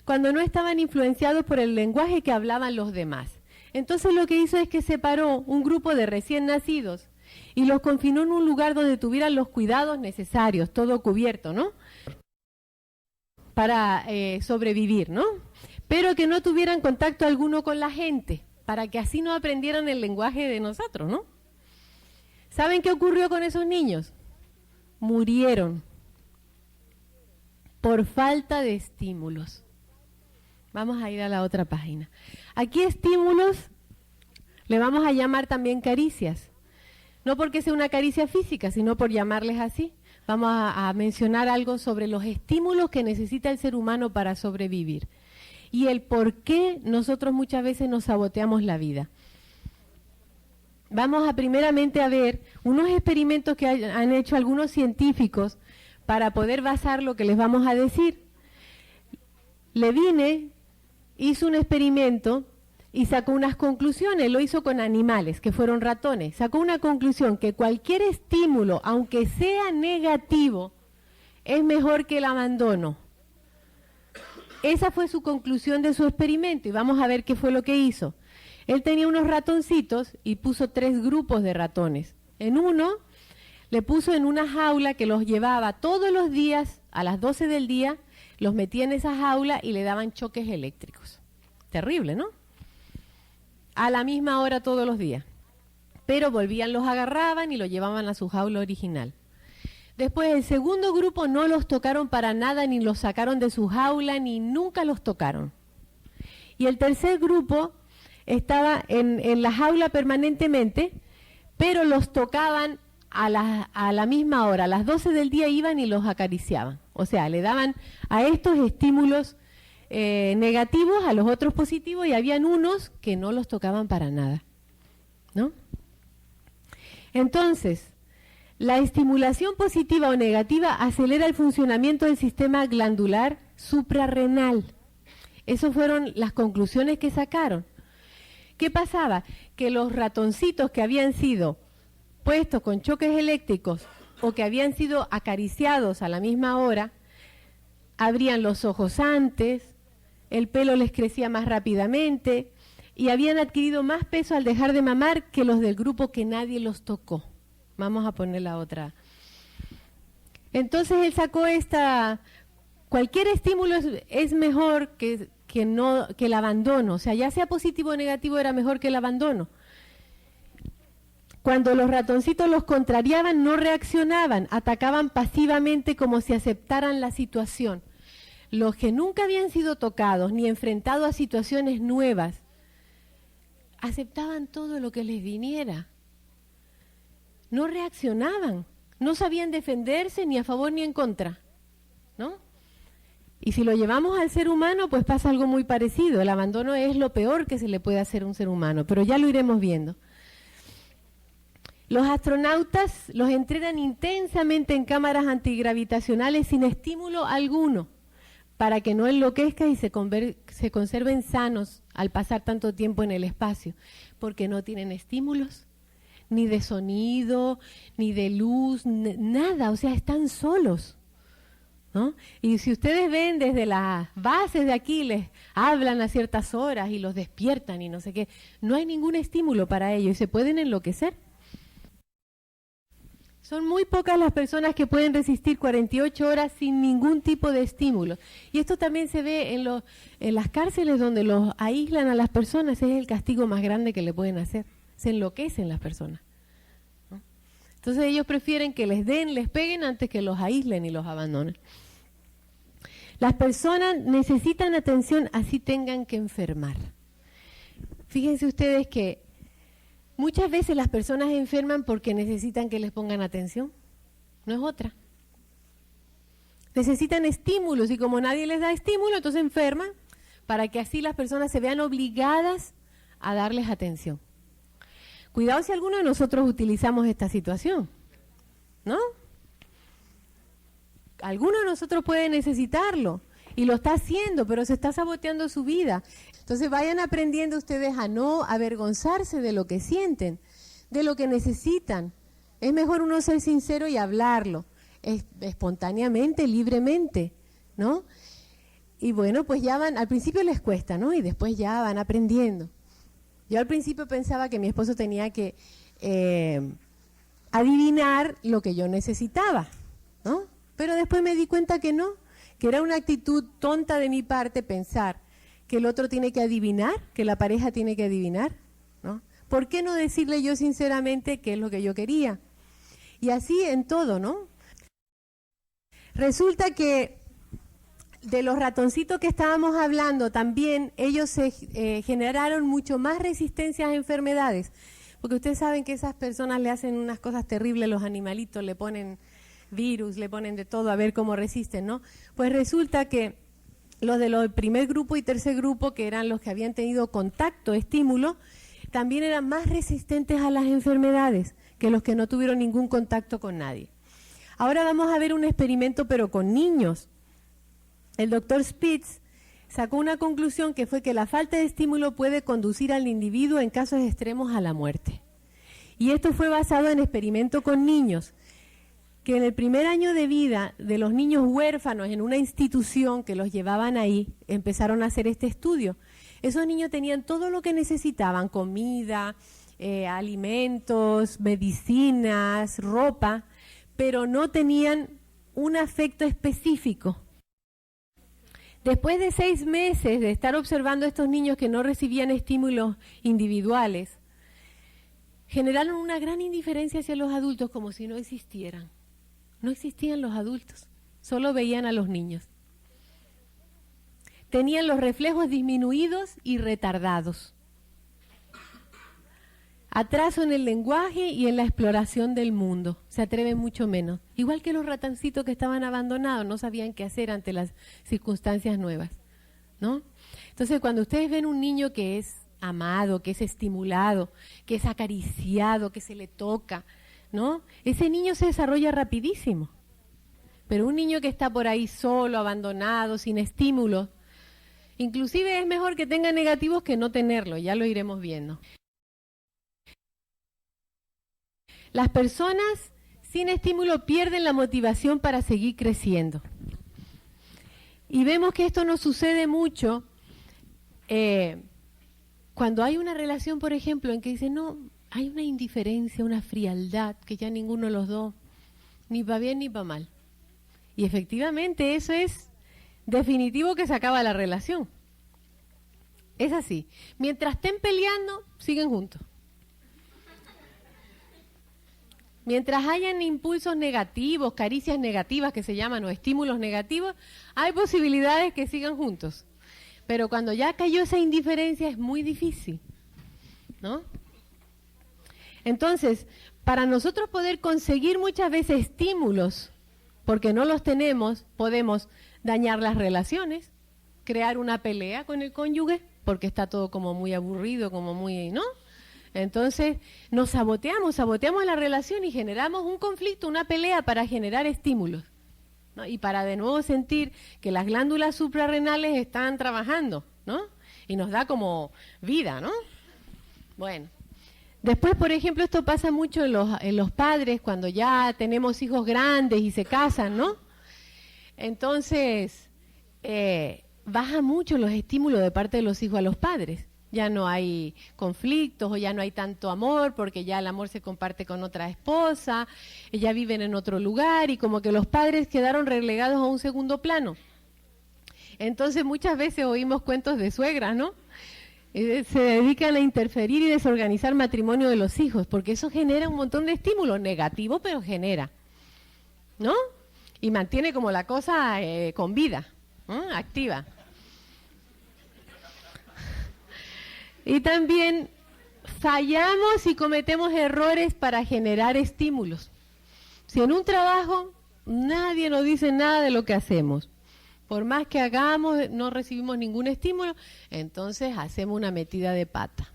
Cuando no estaban influenciados por el lenguaje que hablaban los demás. Entonces lo que hizo es que separó un grupo de recién nacidos y los confinó en un lugar donde tuvieran los cuidados necesarios, todo cubierto, ¿no? Para sobrevivir, ¿no? Pero que no tuvieran contacto alguno con la gente, para que así no aprendieran el lenguaje de nosotros, ¿no? ¿Saben qué ocurrió con esos niños? Murieron por falta de estímulos. Vamos a ir a la otra página. Aquí estímulos le vamos a llamar también caricias. No porque sea una caricia física, sino por llamarles así. Vamos a mencionar algo sobre los estímulos que necesita el ser humano para sobrevivir. Y el por qué nosotros muchas veces nos saboteamos la vida. Vamos a primeramente a ver unos experimentos que han hecho algunos científicos para poder basar lo que les vamos a decir. Levine hizo un experimento y sacó unas conclusiones, lo hizo con animales, que fueron ratones. Sacó una conclusión, que cualquier estímulo, aunque sea negativo, es mejor que el abandono. Esa fue su conclusión de su experimento y vamos a ver qué fue lo que hizo. Él tenía unos ratoncitos y puso 3 grupos de ratones. En uno le puso en una jaula que los llevaba todos los días, a las 12 del día, los metía en esa jaula y le daban choques eléctricos. Terrible, ¿no? A la misma hora todos los días. Pero volvían, los agarraban y los llevaban a su jaula original. Después el segundo grupo no los tocaron para nada, ni los sacaron de su jaula, ni nunca los tocaron. Y el tercer grupo estaba en la jaula permanentemente, pero los tocaban a la misma hora, a las 12 del día iban y los acariciaban. O sea, le daban a estos estímulos negativos, a los otros positivos, y habían unos que no los tocaban para nada, ¿no? Entonces, la estimulación positiva o negativa acelera el funcionamiento del sistema glandular suprarrenal. Esas fueron las conclusiones que sacaron. ¿Qué pasaba? Que los ratoncitos que habían sido puestos con choques eléctricos o que habían sido acariciados a la misma hora, abrían los ojos antes, el pelo les crecía más rápidamente y habían adquirido más peso al dejar de mamar que los del grupo que nadie los tocó. Vamos a poner la otra. Entonces él sacó cualquier estímulo es mejor que el abandono, o sea, ya sea positivo o negativo era mejor que el abandono. Cuando los ratoncitos los contrariaban, no reaccionaban, atacaban pasivamente como si aceptaran la situación. Los que nunca habían sido tocados ni enfrentados a situaciones nuevas, aceptaban todo lo que les viniera. No reaccionaban, no sabían defenderse ni a favor ni en contra, ¿no? Y si lo llevamos al ser humano, pues pasa algo muy parecido. El abandono es lo peor que se le puede hacer a un ser humano, pero ya lo iremos viendo. Los astronautas los entrenan intensamente en cámaras antigravitacionales sin estímulo alguno, para que no enloquezcan y se conserven sanos al pasar tanto tiempo en el espacio, porque no tienen estímulos, ni de sonido, ni de luz, nada, o sea, están solos, ¿no? Y si ustedes ven desde las bases de aquí, les hablan a ciertas horas y los despiertan y no sé qué, no hay ningún estímulo para ellos y se pueden enloquecer. Son muy pocas las personas que pueden resistir 48 horas sin ningún tipo de estímulo. Y esto también se ve en las cárceles donde los aíslan a las personas, es el castigo más grande que le pueden hacer. Se enloquecen las personas, ¿no? Entonces ellos prefieren que les peguen antes que los aíslen y los abandonen. Las personas necesitan atención así tengan que enfermar. Fíjense ustedes que muchas veces las personas enferman porque necesitan que les pongan atención, no es otra. Necesitan estímulos y como nadie les da estímulo, entonces enferman para que así las personas se vean obligadas a darles atención. Cuidado si alguno de nosotros utilizamos esta situación, ¿no? Alguno de nosotros puede necesitarlo y lo está haciendo, pero se está saboteando su vida. Entonces vayan aprendiendo ustedes a no avergonzarse de lo que sienten, de lo que necesitan. Es mejor uno ser sincero y hablarlo, espontáneamente, libremente, ¿no? Y bueno, pues ya van, al principio les cuesta, ¿no? Y después ya van aprendiendo. Yo al principio pensaba que mi esposo tenía que adivinar lo que yo necesitaba, ¿no? Pero después me di cuenta que no, que era una actitud tonta de mi parte pensar que el otro tiene que adivinar, que la pareja tiene que adivinar, ¿no? ¿Por qué no decirle yo sinceramente qué es lo que yo quería? Y así en todo, ¿no? Resulta que de los ratoncitos que estábamos hablando, también ellos se generaron mucho más resistencia a enfermedades, porque ustedes saben que esas personas le hacen unas cosas terribles a los animalitos, le ponen virus, le ponen de todo a ver cómo resisten, ¿no? Pues resulta que los de los primer grupo y tercer grupo, que eran los que habían tenido contacto, estímulo, también eran más resistentes a las enfermedades que los que no tuvieron ningún contacto con nadie. Ahora vamos a ver un experimento, pero con niños. El doctor Spitz sacó una conclusión que fue que la falta de estímulo puede conducir al individuo en casos extremos a la muerte. Y esto fue basado en experimento con niños, que en el primer año de vida de los niños huérfanos en una institución que los llevaban ahí, empezaron a hacer este estudio. Esos niños tenían todo lo que necesitaban, comida, alimentos, medicinas, ropa, pero no tenían un afecto específico. Después de 6 meses de estar observando a estos niños que no recibían estímulos individuales, generaron una gran indiferencia hacia los adultos, como si no existieran. No existían los adultos, solo veían a los niños. Tenían los reflejos disminuidos y retardados. Atraso en el lenguaje y en la exploración del mundo. Se atreven mucho menos. Igual que los ratoncitos que estaban abandonados, no sabían qué hacer ante las circunstancias nuevas, ¿no? Entonces, cuando ustedes ven un niño que es amado, que es estimulado, que es acariciado, que se le toca, ¿no? Ese niño se desarrolla rapidísimo. Pero un niño que está por ahí solo, abandonado, sin estímulos, inclusive es mejor que tenga negativos que no tenerlo, ya lo iremos viendo. Las personas sin estímulo pierden la motivación para seguir creciendo. Y vemos que esto nos sucede mucho cuando hay una relación, por ejemplo, en que dicen, no, hay una indiferencia, una frialdad, que ya ninguno de los dos, ni va bien ni va mal. Y efectivamente eso es definitivo que se acaba la relación. Es así. Mientras estén peleando, siguen juntos. Mientras hayan impulsos negativos, caricias negativas que se llaman, o estímulos negativos, hay posibilidades que sigan juntos. Pero cuando ya cayó esa indiferencia es muy difícil, ¿no? Entonces, para nosotros poder conseguir muchas veces estímulos, porque no los tenemos, podemos dañar las relaciones, crear una pelea con el cónyuge, porque está todo como muy aburrido, como muy, ¿no? Entonces nos saboteamos la relación y generamos un conflicto, una pelea para generar estímulos, ¿no? Y para de nuevo sentir que las glándulas suprarrenales están trabajando, ¿no? Y nos da como vida, ¿no? Bueno, después, por ejemplo, esto pasa mucho en los padres cuando ya tenemos hijos grandes y se casan, ¿no? Entonces, baja mucho los estímulos de parte de los hijos a los padres. Ya no hay conflictos o ya no hay tanto amor porque ya el amor se comparte con otra esposa, ya viven en otro lugar y como que los padres quedaron relegados a un segundo plano. Entonces muchas veces oímos cuentos de suegras, ¿no? Se dedican a interferir y desorganizar el matrimonio de los hijos porque eso genera un montón de estímulos, negativo pero genera, ¿no? Y mantiene como la cosa con vida, ¿no? Activa. Y también fallamos y cometemos errores para generar estímulos. Si en un trabajo nadie nos dice nada de lo que hacemos, por más que hagamos, no recibimos ningún estímulo, entonces hacemos una metida de pata.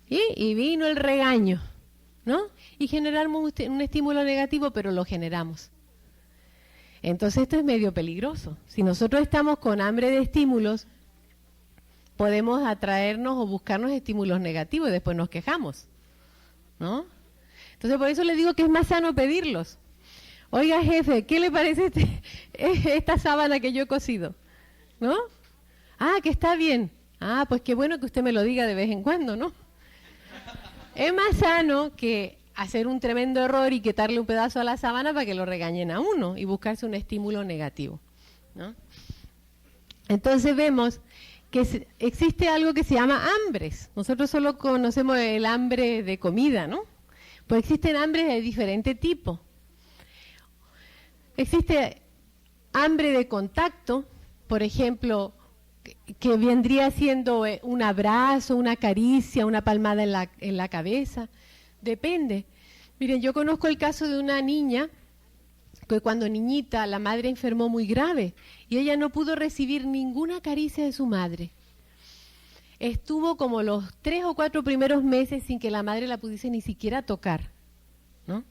Y vino el regaño, ¿no? Y generamos un estímulo negativo, pero lo generamos. Entonces esto es medio peligroso. Si nosotros estamos con hambre de estímulos, podemos atraernos o buscarnos estímulos negativos y después nos quejamos, ¿no? Entonces por eso les digo que es más sano pedirlos. Oiga, jefe, ¿qué le parece esta sábana que yo he cosido? ¿No? Ah, que está bien. Ah, pues qué bueno que usted me lo diga de vez en cuando, ¿no? Es más sano que hacer un tremendo error y quitarle un pedazo a la sábana para que lo regañen a uno y buscarse un estímulo negativo, ¿no? Entonces vemos que existe algo que se llama hambres. Nosotros solo conocemos el hambre de comida, ¿no? Pues existen hambres de diferente tipo. Existe hambre de contacto, por ejemplo, que vendría siendo un abrazo, una caricia, una palmada en la cabeza, depende. Miren, yo conozco el caso de una niña que cuando niñita la madre enfermó muy grave y ella no pudo recibir ninguna caricia de su madre. Estuvo como los 3 o 4 primeros meses sin que la madre la pudiese ni siquiera tocar, ¿no?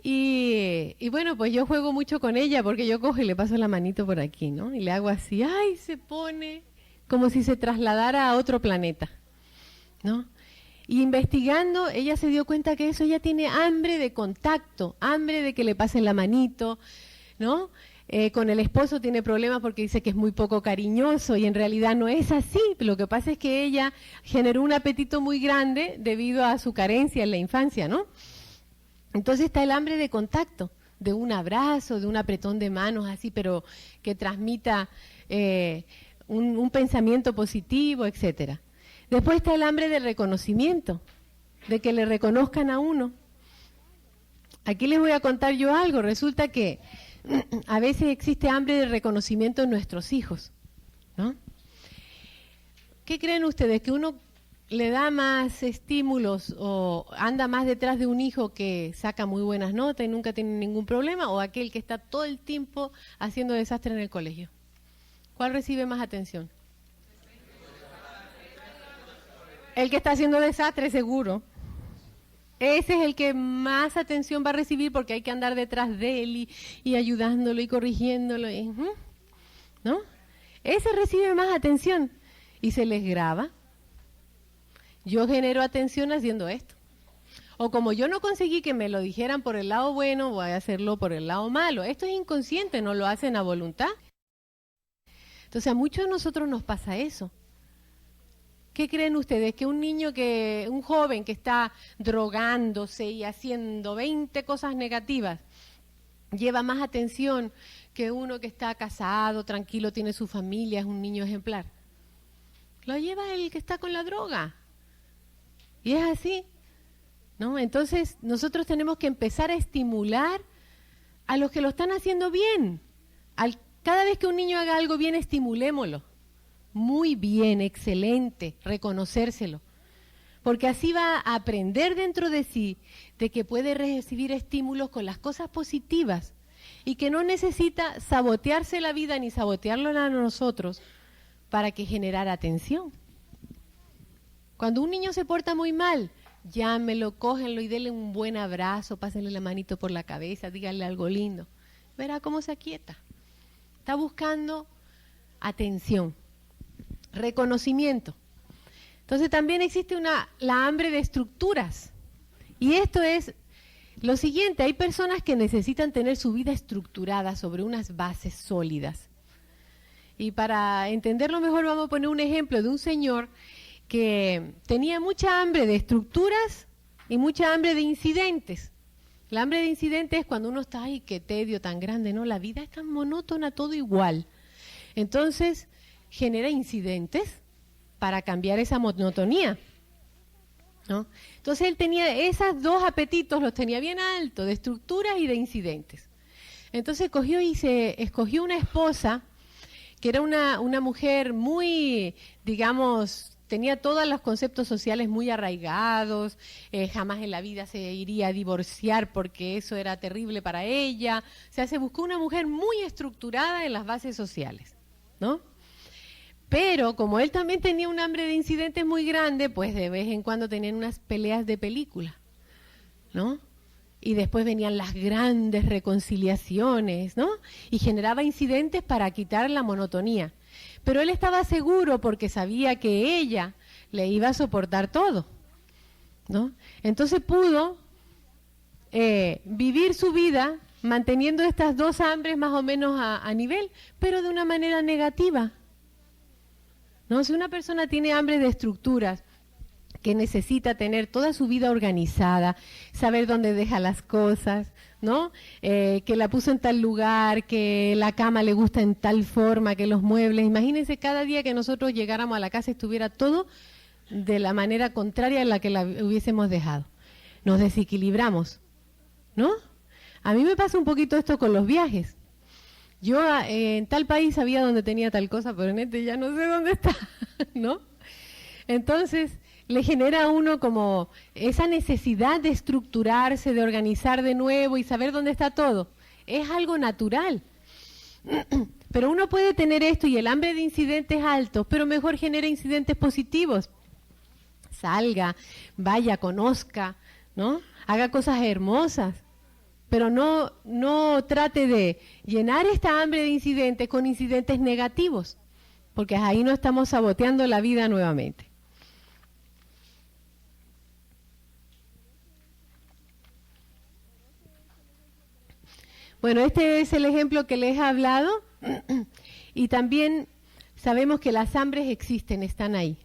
Y bueno, pues yo juego mucho con ella porque yo cojo y le paso la manito por aquí, ¿no? Y le hago así, ¡ay! Se pone como si se trasladara a otro planeta, ¿no? Y investigando, ella se dio cuenta que eso, ella tiene hambre de contacto, hambre de que le pasen la manito, ¿no? Con el esposo tiene problemas porque dice que es muy poco cariñoso y en realidad no es así. Lo que pasa es que ella generó un apetito muy grande debido a su carencia en la infancia, ¿no? Entonces está el hambre de contacto, de un abrazo, de un apretón de manos así, pero que transmita un pensamiento positivo, etcétera. Después está el hambre de reconocimiento, de que le reconozcan a uno. Aquí les voy a contar yo algo. Resulta que a veces existe hambre de reconocimiento en nuestros hijos, ¿no? ¿Qué creen ustedes? ¿Que uno le da más estímulos o anda más detrás de un hijo que saca muy buenas notas y nunca tiene ningún problema, o aquel que está todo el tiempo haciendo desastre en el colegio? ¿Cuál recibe más atención? El que está haciendo desastre, seguro. Ese es el que más atención va a recibir porque hay que andar detrás de él y ayudándolo y corrigiéndolo, ¿no? Ese recibe más atención y se les graba. Yo genero atención haciendo esto. O como yo no conseguí que me lo dijeran por el lado bueno, voy a hacerlo por el lado malo. Esto es inconsciente, no lo hacen a voluntad. Entonces a muchos de nosotros nos pasa eso. ¿Qué creen ustedes? Que un joven que está drogándose y haciendo 20 cosas negativas, lleva más atención que uno que está casado, tranquilo, tiene su familia, es un niño ejemplar. Lo lleva el que está con la droga. Y es así, ¿no? Entonces nosotros tenemos que empezar a estimular a los que lo están haciendo bien. Cada vez que un niño haga algo bien, estimulémoslo. Muy bien, excelente, reconocérselo. Porque así va a aprender dentro de sí de que puede recibir estímulos con las cosas positivas y que no necesita sabotearse la vida ni sabotearlo a nosotros para que generara atención. Cuando un niño se porta muy mal, llámelo, cógenlo y denle un buen abrazo, pásenle la manito por la cabeza, díganle algo lindo. Verá cómo se aquieta. Está buscando atención. Reconocimiento. Entonces también existe la hambre de estructuras. Y esto es lo siguiente, hay personas que necesitan tener su vida estructurada sobre unas bases sólidas. Y para entenderlo mejor vamos a poner un ejemplo de un señor que tenía mucha hambre de estructuras y mucha hambre de incidentes. La hambre de incidentes es cuando uno está, ¡ay, qué tedio tan grande! ¿No? La vida es tan monótona, todo igual. Entonces genera incidentes para cambiar esa monotonía, ¿no? Entonces él tenía esos dos apetitos, los tenía bien altos, de estructuras y de incidentes. Entonces cogió y se escogió una esposa que era una mujer muy, digamos, tenía todos los conceptos sociales muy arraigados, jamás en la vida se iría a divorciar porque eso era terrible para ella. O sea, se buscó una mujer muy estructurada en las bases sociales, ¿no? Pero como él también tenía un hambre de incidentes muy grande, pues de vez en cuando tenían unas peleas de película, ¿no? Y después venían las grandes reconciliaciones, ¿no? Y generaba incidentes para quitar la monotonía. Pero él estaba seguro porque sabía que ella le iba a soportar todo, ¿no? Entonces pudo vivir su vida manteniendo estas dos hambres más o menos a nivel, pero de una manera negativa, ¿no? Si una persona tiene hambre de estructuras, que necesita tener toda su vida organizada, saber dónde deja las cosas, ¿no? Que la puso en tal lugar, que la cama le gusta en tal forma, que los muebles. Imagínense cada día que nosotros llegáramos a la casa estuviera todo de la manera contraria a la que la hubiésemos dejado. Nos desequilibramos, ¿no? A mí me pasa un poquito esto con los viajes. Yo en tal país sabía dónde tenía tal cosa, pero en este ya no sé dónde está, ¿no? Entonces, le genera a uno como esa necesidad de estructurarse, de organizar de nuevo y saber dónde está todo. Es algo natural. Pero uno puede tener esto y el hambre de incidentes altos, pero mejor genera incidentes positivos. Salga, vaya, conozca, ¿no? Haga cosas hermosas. Pero no trate de llenar esta hambre de incidentes con incidentes negativos, porque ahí no estamos saboteando la vida nuevamente. Bueno, este es el ejemplo que les he hablado y también sabemos que las hambres existen, están ahí.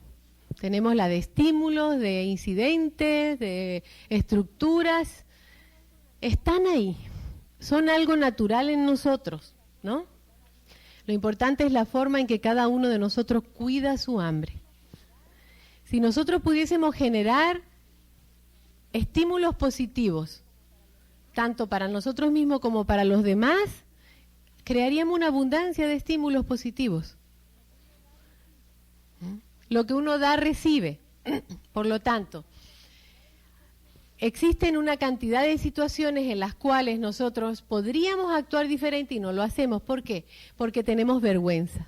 Tenemos la de estímulos, de incidentes, de estructuras. Están ahí, son algo natural en nosotros, ¿no? Lo importante es la forma en que cada uno de nosotros cuida su hambre. Si nosotros pudiésemos generar estímulos positivos, tanto para nosotros mismos como para los demás, crearíamos una abundancia de estímulos positivos. Lo que uno da, recibe. Por lo tanto, existen una cantidad de situaciones en las cuales nosotros podríamos actuar diferente y no lo hacemos. ¿Por qué? Porque tenemos vergüenza.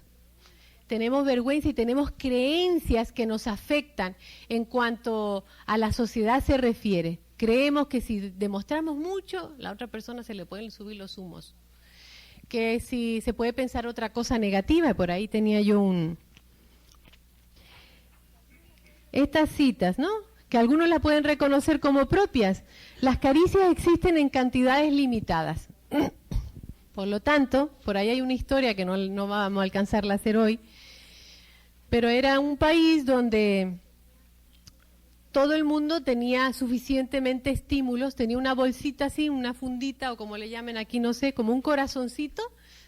Tenemos vergüenza y tenemos creencias que nos afectan en cuanto a la sociedad se refiere. Creemos que si demostramos mucho, la otra persona se le pueden subir los humos. Que si se puede pensar otra cosa negativa, por ahí tenía yo estas citas, ¿no? Que algunos la pueden reconocer como propias. Las caricias existen en cantidades limitadas. Por lo tanto, por ahí hay una historia que no vamos a alcanzarla a hacer hoy, pero era un país donde todo el mundo tenía suficientemente estímulos, tenía una bolsita así, una fundita o como le llamen aquí, no sé, como un corazoncito,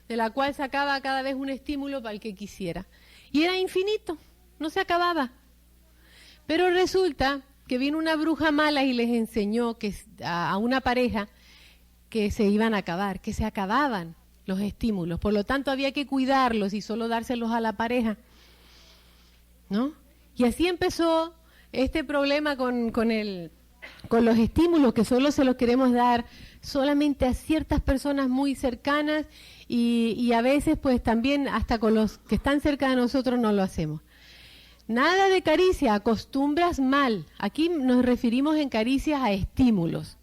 de la cual sacaba cada vez un estímulo para el que quisiera. Y era infinito, no se acababa. Pero resulta que vino una bruja mala y les enseñó que a una pareja que se iban a acabar, que se acababan los estímulos. Por lo tanto, había que cuidarlos y solo dárselos a la pareja, ¿no? Y así empezó este problema con los estímulos, que solo se los queremos dar solamente a ciertas personas muy cercanas y a veces pues también hasta con los que están cerca de nosotros no lo hacemos. Nada de caricia, acostumbras mal. Aquí nos referimos en caricias a estímulos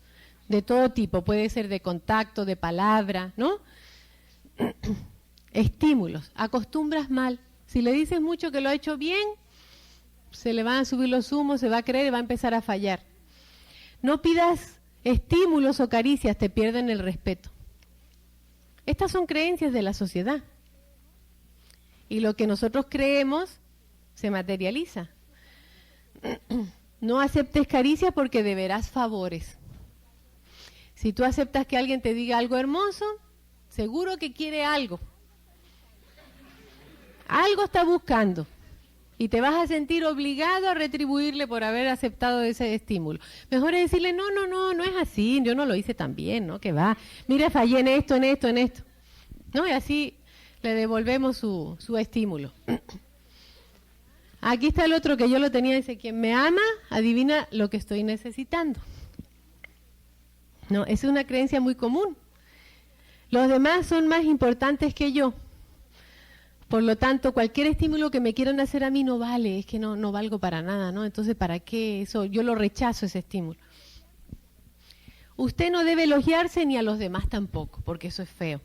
de todo tipo, puede ser de contacto, de palabra, ¿no? Estímulos, acostumbras mal. Si le dices mucho que lo ha hecho bien, se le van a subir los humos, se va a creer y va a empezar a fallar. No pidas estímulos o caricias, te pierden el respeto. Estas son creencias de la sociedad. Y lo que nosotros creemos se materializa. No aceptes caricias porque deberás favores. Si tú aceptas que alguien te diga algo hermoso, seguro que quiere algo. Algo está buscando. Y te vas a sentir obligado a retribuirle por haber aceptado ese estímulo. Mejor es decirle, no es así, yo no lo hice tan bien, ¿no? Que va, mira, fallé en esto. ¿No? Y así le devolvemos su estímulo. Aquí está el otro que yo lo tenía, dice, quien me ama, adivina lo que estoy necesitando. No, esa es una creencia muy común. Los demás son más importantes que yo. Por lo tanto, cualquier estímulo que me quieran hacer a mí no vale, es que no valgo para nada, ¿no? Entonces, ¿para qué eso? Yo lo rechazo, ese estímulo. Usted no debe elogiarse ni a los demás tampoco, porque eso es feo.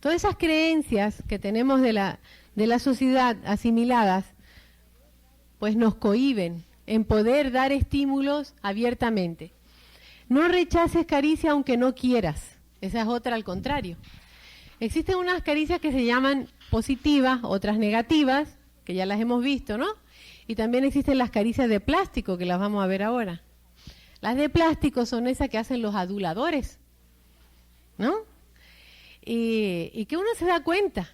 Todas esas creencias que tenemos de la sociedad asimiladas, pues nos cohíben en poder dar estímulos abiertamente. No rechaces caricia aunque no quieras. Esa es otra al contrario. Existen unas caricias que se llaman positivas, otras negativas, que ya las hemos visto, ¿no? Y también existen las caricias de plástico, que las vamos a ver ahora. Las de plástico son esas que hacen los aduladores, ¿no? Y que uno se da cuenta.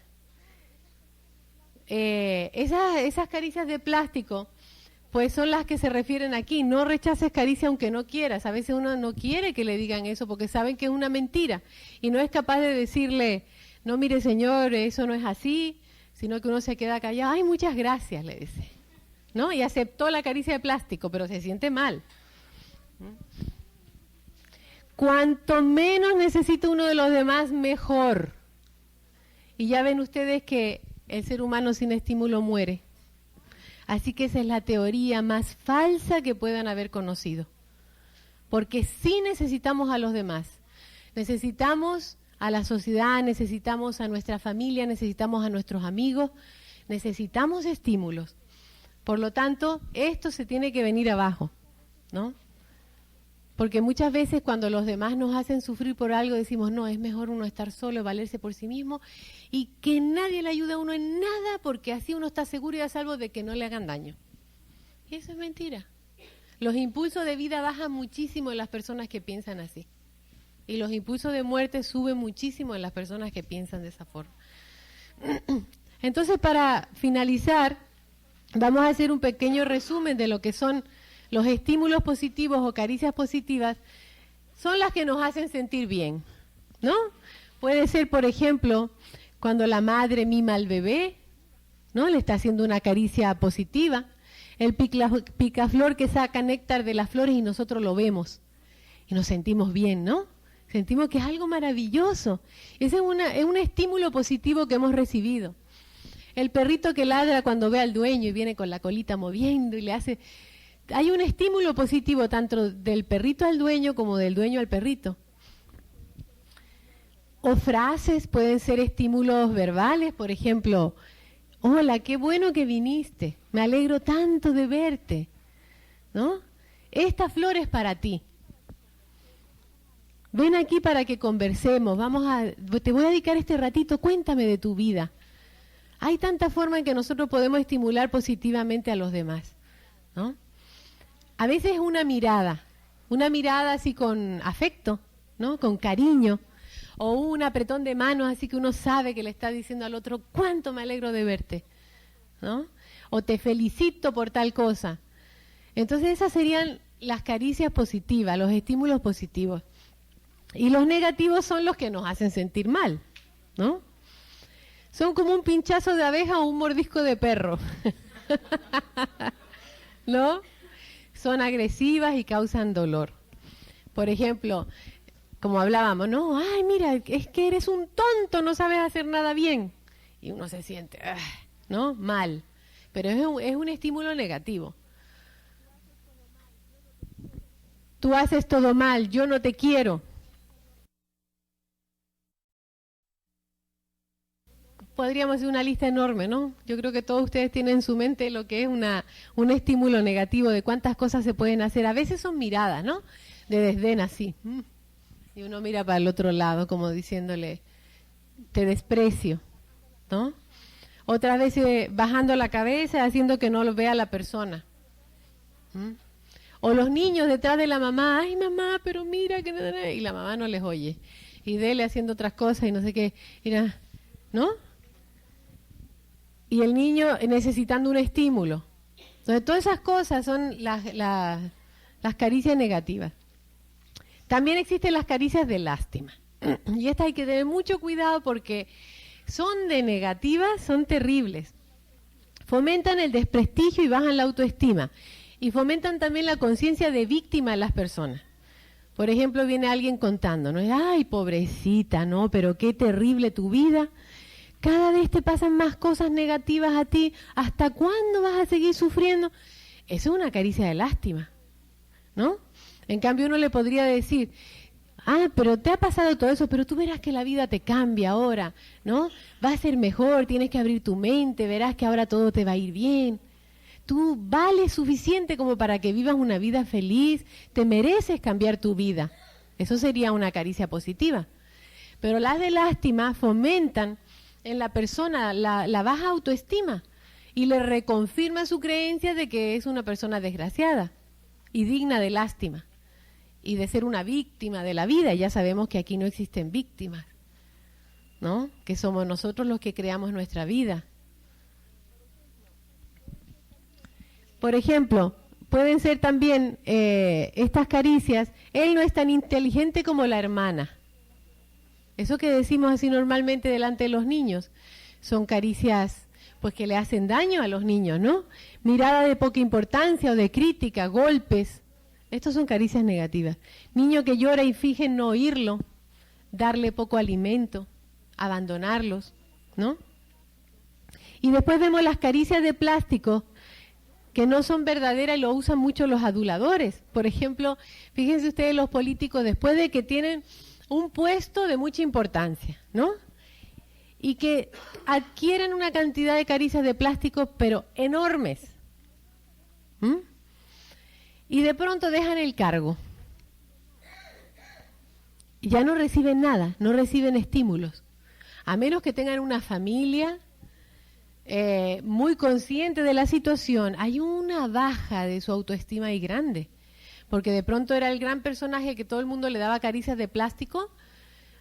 Esas caricias de plástico, pues son las que se refieren aquí. No rechaces caricia aunque no quieras. A veces uno no quiere que le digan eso porque saben que es una mentira y no es capaz de decirle, no, mire señor, eso no es así, sino que uno se queda callado. Ay, muchas gracias, le dice, ¿no? Y aceptó la caricia de plástico, pero se siente mal. Cuanto menos necesita uno de los demás, mejor. Y ya ven ustedes que el ser humano sin estímulo muere. Así que esa es la teoría más falsa que puedan haber conocido. Porque sí necesitamos a los demás. Necesitamos a la sociedad, necesitamos a nuestra familia, necesitamos a nuestros amigos, necesitamos estímulos. Por lo tanto, esto se tiene que venir abajo, ¿no? Porque muchas veces cuando los demás nos hacen sufrir por algo, decimos, no, es mejor uno estar solo, valerse por sí mismo, y que nadie le ayude a uno en nada, porque así uno está seguro y a salvo de que no le hagan daño. Y eso es mentira. Los impulsos de vida bajan muchísimo en las personas que piensan así. Y los impulsos de muerte suben muchísimo en las personas que piensan de esa forma. Entonces, para finalizar, vamos a hacer un pequeño resumen de lo que son los estímulos positivos o caricias positivas. Son las que nos hacen sentir bien, ¿no? Puede ser, por ejemplo, cuando la madre mima al bebé, ¿no? Le está haciendo una caricia positiva. El picaflor que saca néctar de las flores y nosotros lo vemos y nos sentimos bien, ¿no? Sentimos que es algo maravilloso. Ese es un estímulo positivo que hemos recibido. El perrito que ladra cuando ve al dueño y viene con la colita moviendo y le hace... Hay un estímulo positivo tanto del perrito al dueño como del dueño al perrito. O frases, pueden ser estímulos verbales, por ejemplo, hola, qué bueno que viniste, me alegro tanto de verte, ¿no? Esta flor es para ti. Ven aquí para que conversemos, te voy a dedicar este ratito, cuéntame de tu vida. Hay tanta forma en que nosotros podemos estimular positivamente a los demás, ¿no? A veces una mirada así con afecto, ¿no? Con cariño, o un apretón de manos así que uno sabe que le está diciendo al otro, cuánto me alegro de verte, ¿no? O te felicito por tal cosa. Entonces esas serían las caricias positivas, los estímulos positivos. Y los negativos son los que nos hacen sentir mal, ¿no? Son como un pinchazo de abeja o un mordisco de perro, ¿no? Son agresivas y causan dolor. Por ejemplo, como hablábamos, ¿no? Ay, mira, es que eres un tonto, no sabes hacer nada bien. Y uno se siente, ¿no? Mal. Pero es un estímulo negativo. Tú haces todo mal, yo no te quiero. Podríamos hacer una lista enorme, ¿no? Yo creo que todos ustedes tienen en su mente lo que es un estímulo negativo de cuántas cosas se pueden hacer. A veces son miradas, ¿no? De desdén así. Y uno mira para el otro lado como diciéndole, te desprecio, ¿no? Otras veces bajando la cabeza, haciendo que no lo vea la persona. O los niños detrás de la mamá, ay mamá, pero mira que... Y la mamá no les oye. Y dele haciendo otras cosas y no sé qué. Mira, ¿no? Y el niño necesitando un estímulo. Entonces, todas esas cosas son las caricias negativas. También existen las caricias de lástima. Y estas hay que tener mucho cuidado porque son de negativas, son terribles. Fomentan el desprestigio y bajan la autoestima. Y fomentan también la conciencia de víctima en las personas. Por ejemplo, viene alguien contándonos, ay, pobrecita, no, pero qué terrible tu vida. Cada vez te pasan más cosas negativas a ti. ¿Hasta cuándo vas a seguir sufriendo? Eso es una caricia de lástima, ¿no? En cambio uno le podría decir, pero te ha pasado todo eso, pero tú verás que la vida te cambia ahora, ¿no? Va a ser mejor, tienes que abrir tu mente, verás que ahora todo te va a ir bien. Tú vales suficiente como para que vivas una vida feliz, te mereces cambiar tu vida. Eso sería una caricia positiva. Pero las de lástima fomentan en la persona la baja autoestima y le reconfirma su creencia de que es una persona desgraciada y digna de lástima y de ser una víctima de la vida. Ya sabemos que aquí no existen víctimas, ¿no? Que somos nosotros los que creamos nuestra vida. Por ejemplo, pueden ser también estas caricias, él no es tan inteligente como la hermana. Eso que decimos así normalmente delante de los niños son caricias pues que le hacen daño a los niños, ¿no? Mirada de poca importancia o de crítica, golpes. Estos son caricias negativas. Niño que llora y finge no oírlo, darle poco alimento, abandonarlos, ¿no? Y después vemos las caricias de plástico que no son verdaderas y lo usan mucho los aduladores. Por ejemplo, fíjense ustedes los políticos después de que tienen un puesto de mucha importancia, ¿no? Y que adquieren una cantidad de caricias de plástico, pero enormes. Y de pronto dejan el cargo. Y ya no reciben nada, no reciben estímulos. A menos que tengan una familia muy consciente de la situación, hay una baja de su autoestima ahí grande. Porque de pronto era el gran personaje que todo el mundo le daba caricias de plástico,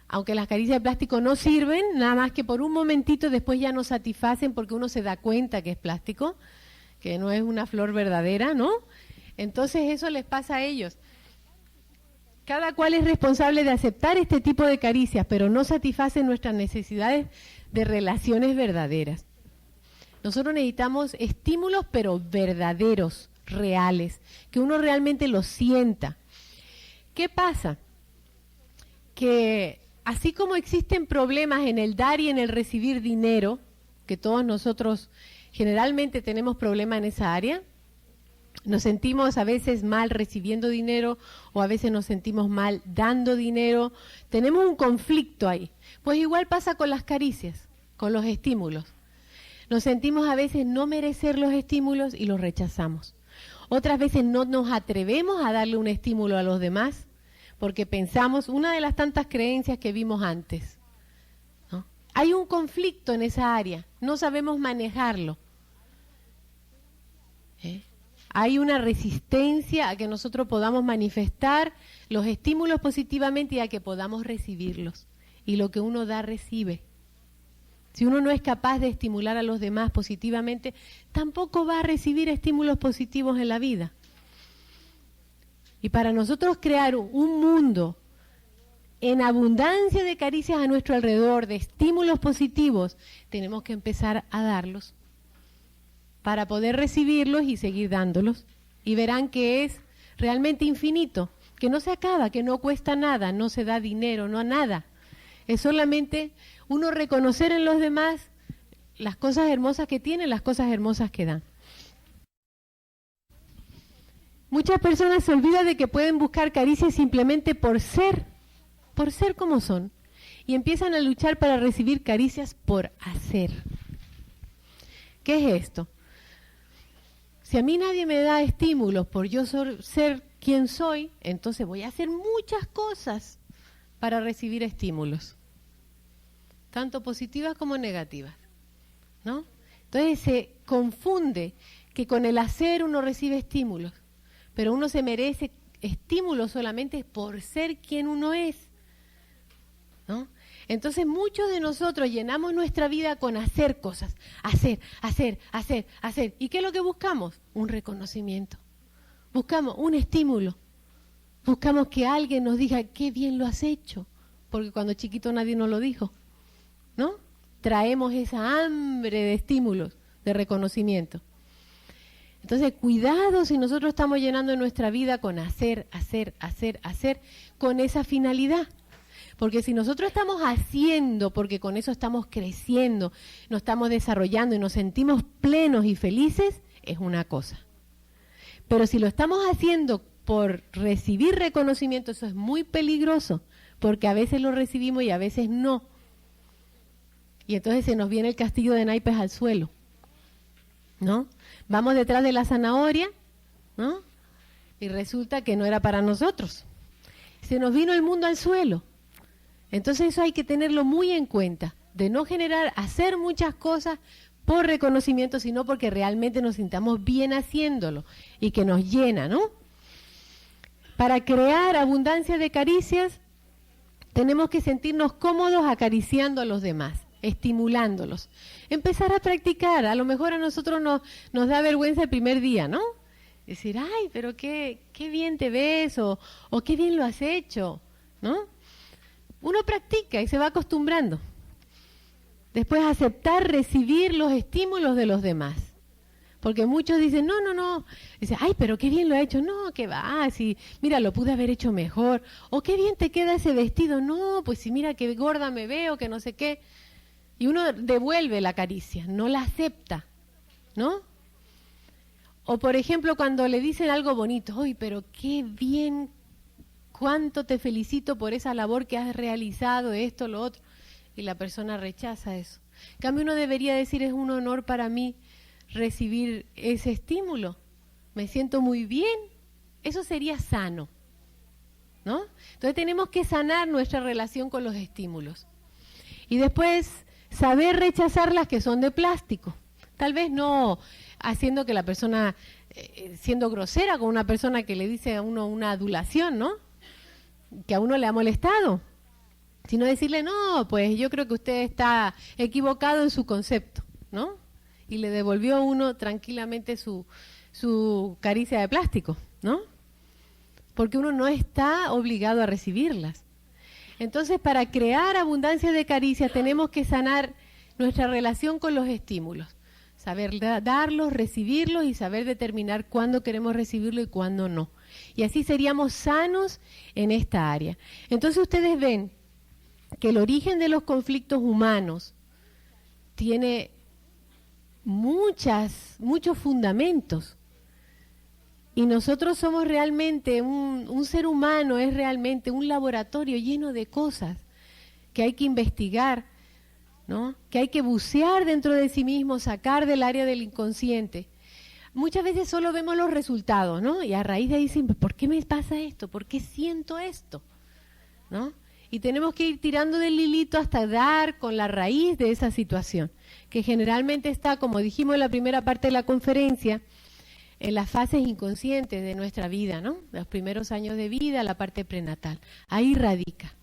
aunque las caricias de plástico no sirven, nada más que por un momentito después ya no satisfacen porque uno se da cuenta que es plástico, que no es una flor verdadera, ¿no? Entonces eso les pasa a ellos. Cada cual es responsable de aceptar este tipo de caricias, pero no satisfacen nuestras necesidades de relaciones verdaderas. Nosotros necesitamos estímulos, pero verdaderos, reales, que uno realmente los sienta. ¿Qué pasa? Que así como existen problemas en el dar y en el recibir dinero, que todos nosotros generalmente tenemos problemas en esa área, nos sentimos a veces mal recibiendo dinero o a veces nos sentimos mal dando dinero, tenemos un conflicto ahí. Pues igual pasa con las caricias, con los estímulos. Nos sentimos a veces no merecer los estímulos y los rechazamos. Otras veces no nos atrevemos a darle un estímulo a los demás porque pensamos, una de las tantas creencias que vimos antes, ¿no? Hay un conflicto en esa área, no sabemos manejarlo. Hay una resistencia a que nosotros podamos manifestar los estímulos positivamente y a que podamos recibirlos. Y lo que uno da, recibe. Si uno no es capaz de estimular a los demás positivamente, tampoco va a recibir estímulos positivos en la vida. Y para nosotros crear un mundo en abundancia de caricias a nuestro alrededor, de estímulos positivos, tenemos que empezar a darlos para poder recibirlos y seguir dándolos. Y verán que es realmente infinito, que no se acaba, que no cuesta nada, no se da dinero, no nada. Es solamente uno reconocer en los demás las cosas hermosas que tienen, las cosas hermosas que dan. Muchas personas se olvidan de que pueden buscar caricias simplemente por ser como son. Y empiezan a luchar para recibir caricias por hacer. ¿Qué es esto? Si a mí nadie me da estímulos por yo ser quien soy, entonces voy a hacer muchas cosas para recibir estímulos, tanto positivas como negativas, ¿no? Entonces se confunde que con el hacer uno recibe estímulos, pero uno se merece estímulos solamente por ser quien uno es, ¿no? Entonces muchos de nosotros llenamos nuestra vida con hacer cosas, hacer. ¿Y qué es lo que buscamos? Un reconocimiento. Buscamos un estímulo. Buscamos que alguien nos diga qué bien lo has hecho, porque cuando chiquito nadie nos lo dijo, ¿no? Traemos esa hambre de estímulos, de reconocimiento. Entonces, cuidado si nosotros estamos llenando nuestra vida con hacer, con esa finalidad. Porque si nosotros estamos haciendo, porque con eso estamos creciendo, nos estamos desarrollando y nos sentimos plenos y felices, es una cosa. Pero si lo estamos haciendo por recibir reconocimiento, eso es muy peligroso, porque a veces lo recibimos y a veces no. Y entonces se nos viene el castillo de naipes al suelo, ¿no? Vamos detrás de la zanahoria, ¿no? Y resulta que no era para nosotros. Se nos vino el mundo al suelo. Entonces eso hay que tenerlo muy en cuenta, de no hacer muchas cosas por reconocimiento, sino porque realmente nos sintamos bien haciéndolo y que nos llena, ¿no? Para crear abundancia de caricias, tenemos que sentirnos cómodos acariciando a los demás, estimulándolos. Empezar a practicar, a lo mejor a nosotros nos da vergüenza el primer día, ¿no? Decir, ay, pero qué bien te ves o qué bien lo has hecho, ¿no? Uno practica y se va acostumbrando. Después aceptar recibir los estímulos de los demás. Porque muchos dicen, no. Dicen, ay, pero qué bien lo ha hecho. No, que va, si, mira, lo pude haber hecho mejor. O qué bien te queda ese vestido. No, pues si mira qué gorda me veo, que no sé qué. Y uno devuelve la caricia, no la acepta, ¿no? O por ejemplo, cuando le dicen algo bonito, uy, pero qué bien, cuánto te felicito por esa labor que has realizado, esto, lo otro. Y la persona rechaza eso. En cambio, uno debería decir, es un honor para mí recibir ese estímulo. Me siento muy bien. Eso sería sano, ¿no? Entonces tenemos que sanar nuestra relación con los estímulos. Y después, saber rechazar las que son de plástico. Tal vez no haciendo que la persona, siendo grosera con una persona que le dice a uno una adulación, ¿no? Que a uno le ha molestado. Sino decirle, no, pues yo creo que usted está equivocado en su concepto, ¿no? Y le devolvió a uno tranquilamente su caricia de plástico, ¿no? Porque uno no está obligado a recibirlas. Entonces, para crear abundancia de caricias tenemos que sanar nuestra relación con los estímulos. Saber darlos, recibirlos y saber determinar cuándo queremos recibirlo y cuándo no. Y así seríamos sanos en esta área. Entonces ustedes ven que el origen de los conflictos humanos tiene muchos fundamentos. Y nosotros somos realmente, un ser humano es realmente un laboratorio lleno de cosas que hay que investigar, ¿no? Que hay que bucear dentro de sí mismo, sacar del área del inconsciente. Muchas veces solo vemos los resultados, ¿no? Y a raíz de ahí dicen, ¿por qué me pasa esto? ¿Por qué siento esto? ¿No? Y tenemos que ir tirando del hilito hasta dar con la raíz de esa situación, que generalmente está, como dijimos en la primera parte de la conferencia, en las fases inconscientes de nuestra vida, ¿no? Los primeros años de vida, la parte prenatal. Ahí radica.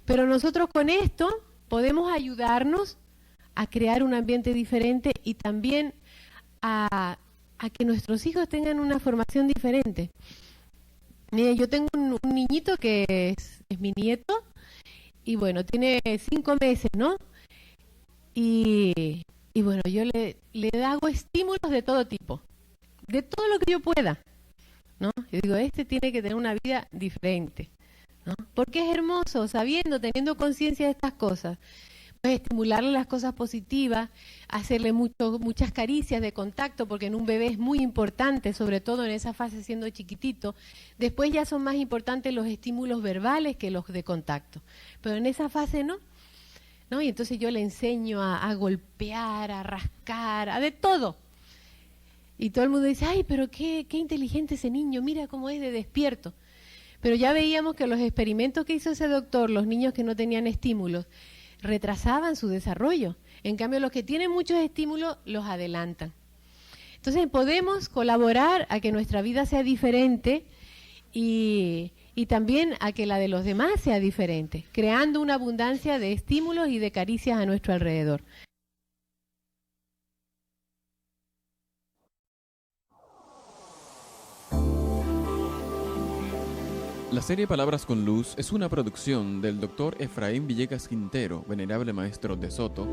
Pero nosotros con esto podemos ayudarnos a crear un ambiente diferente y también a que nuestros hijos tengan una formación diferente. Mire, yo tengo un niñito que es mi nieto y bueno, tiene 5 meses, ¿no? Y bueno, yo le hago estímulos de todo tipo, de todo lo que yo pueda, ¿no? Y digo, este tiene que tener una vida diferente, ¿no? Porque es hermoso, sabiendo, teniendo conciencia de estas cosas, pues estimularle las cosas positivas, hacerle muchas caricias de contacto, porque en un bebé es muy importante, sobre todo en esa fase siendo chiquitito. Después ya son más importantes los estímulos verbales que los de contacto, pero en esa fase no. Y entonces yo le enseño a golpear, a rascar, a de todo. Y todo el mundo dice, ay, pero qué inteligente ese niño, mira cómo es de despierto. Pero ya veíamos que los experimentos que hizo ese doctor, los niños que no tenían estímulos, retrasaban su desarrollo. En cambio, los que tienen muchos estímulos los adelantan. Entonces, podemos colaborar a que nuestra vida sea diferente y también a que la de los demás sea diferente, creando una abundancia de estímulos y de caricias a nuestro alrededor. La serie Palabras con Luz es una producción del Dr. Efraín Villegas Quintero, venerable maestro de Soto,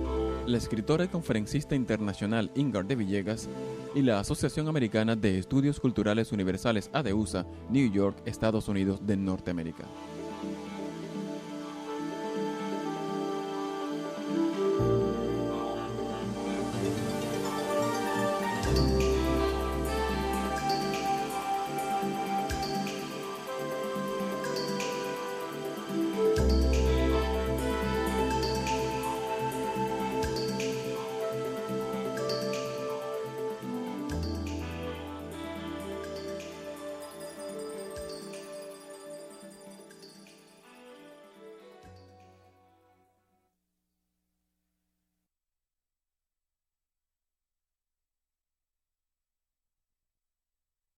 la escritora y conferencista internacional Ingard de Villegas y la Asociación Americana de Estudios Culturales Universales ADUSA, New York, Estados Unidos de Norteamérica.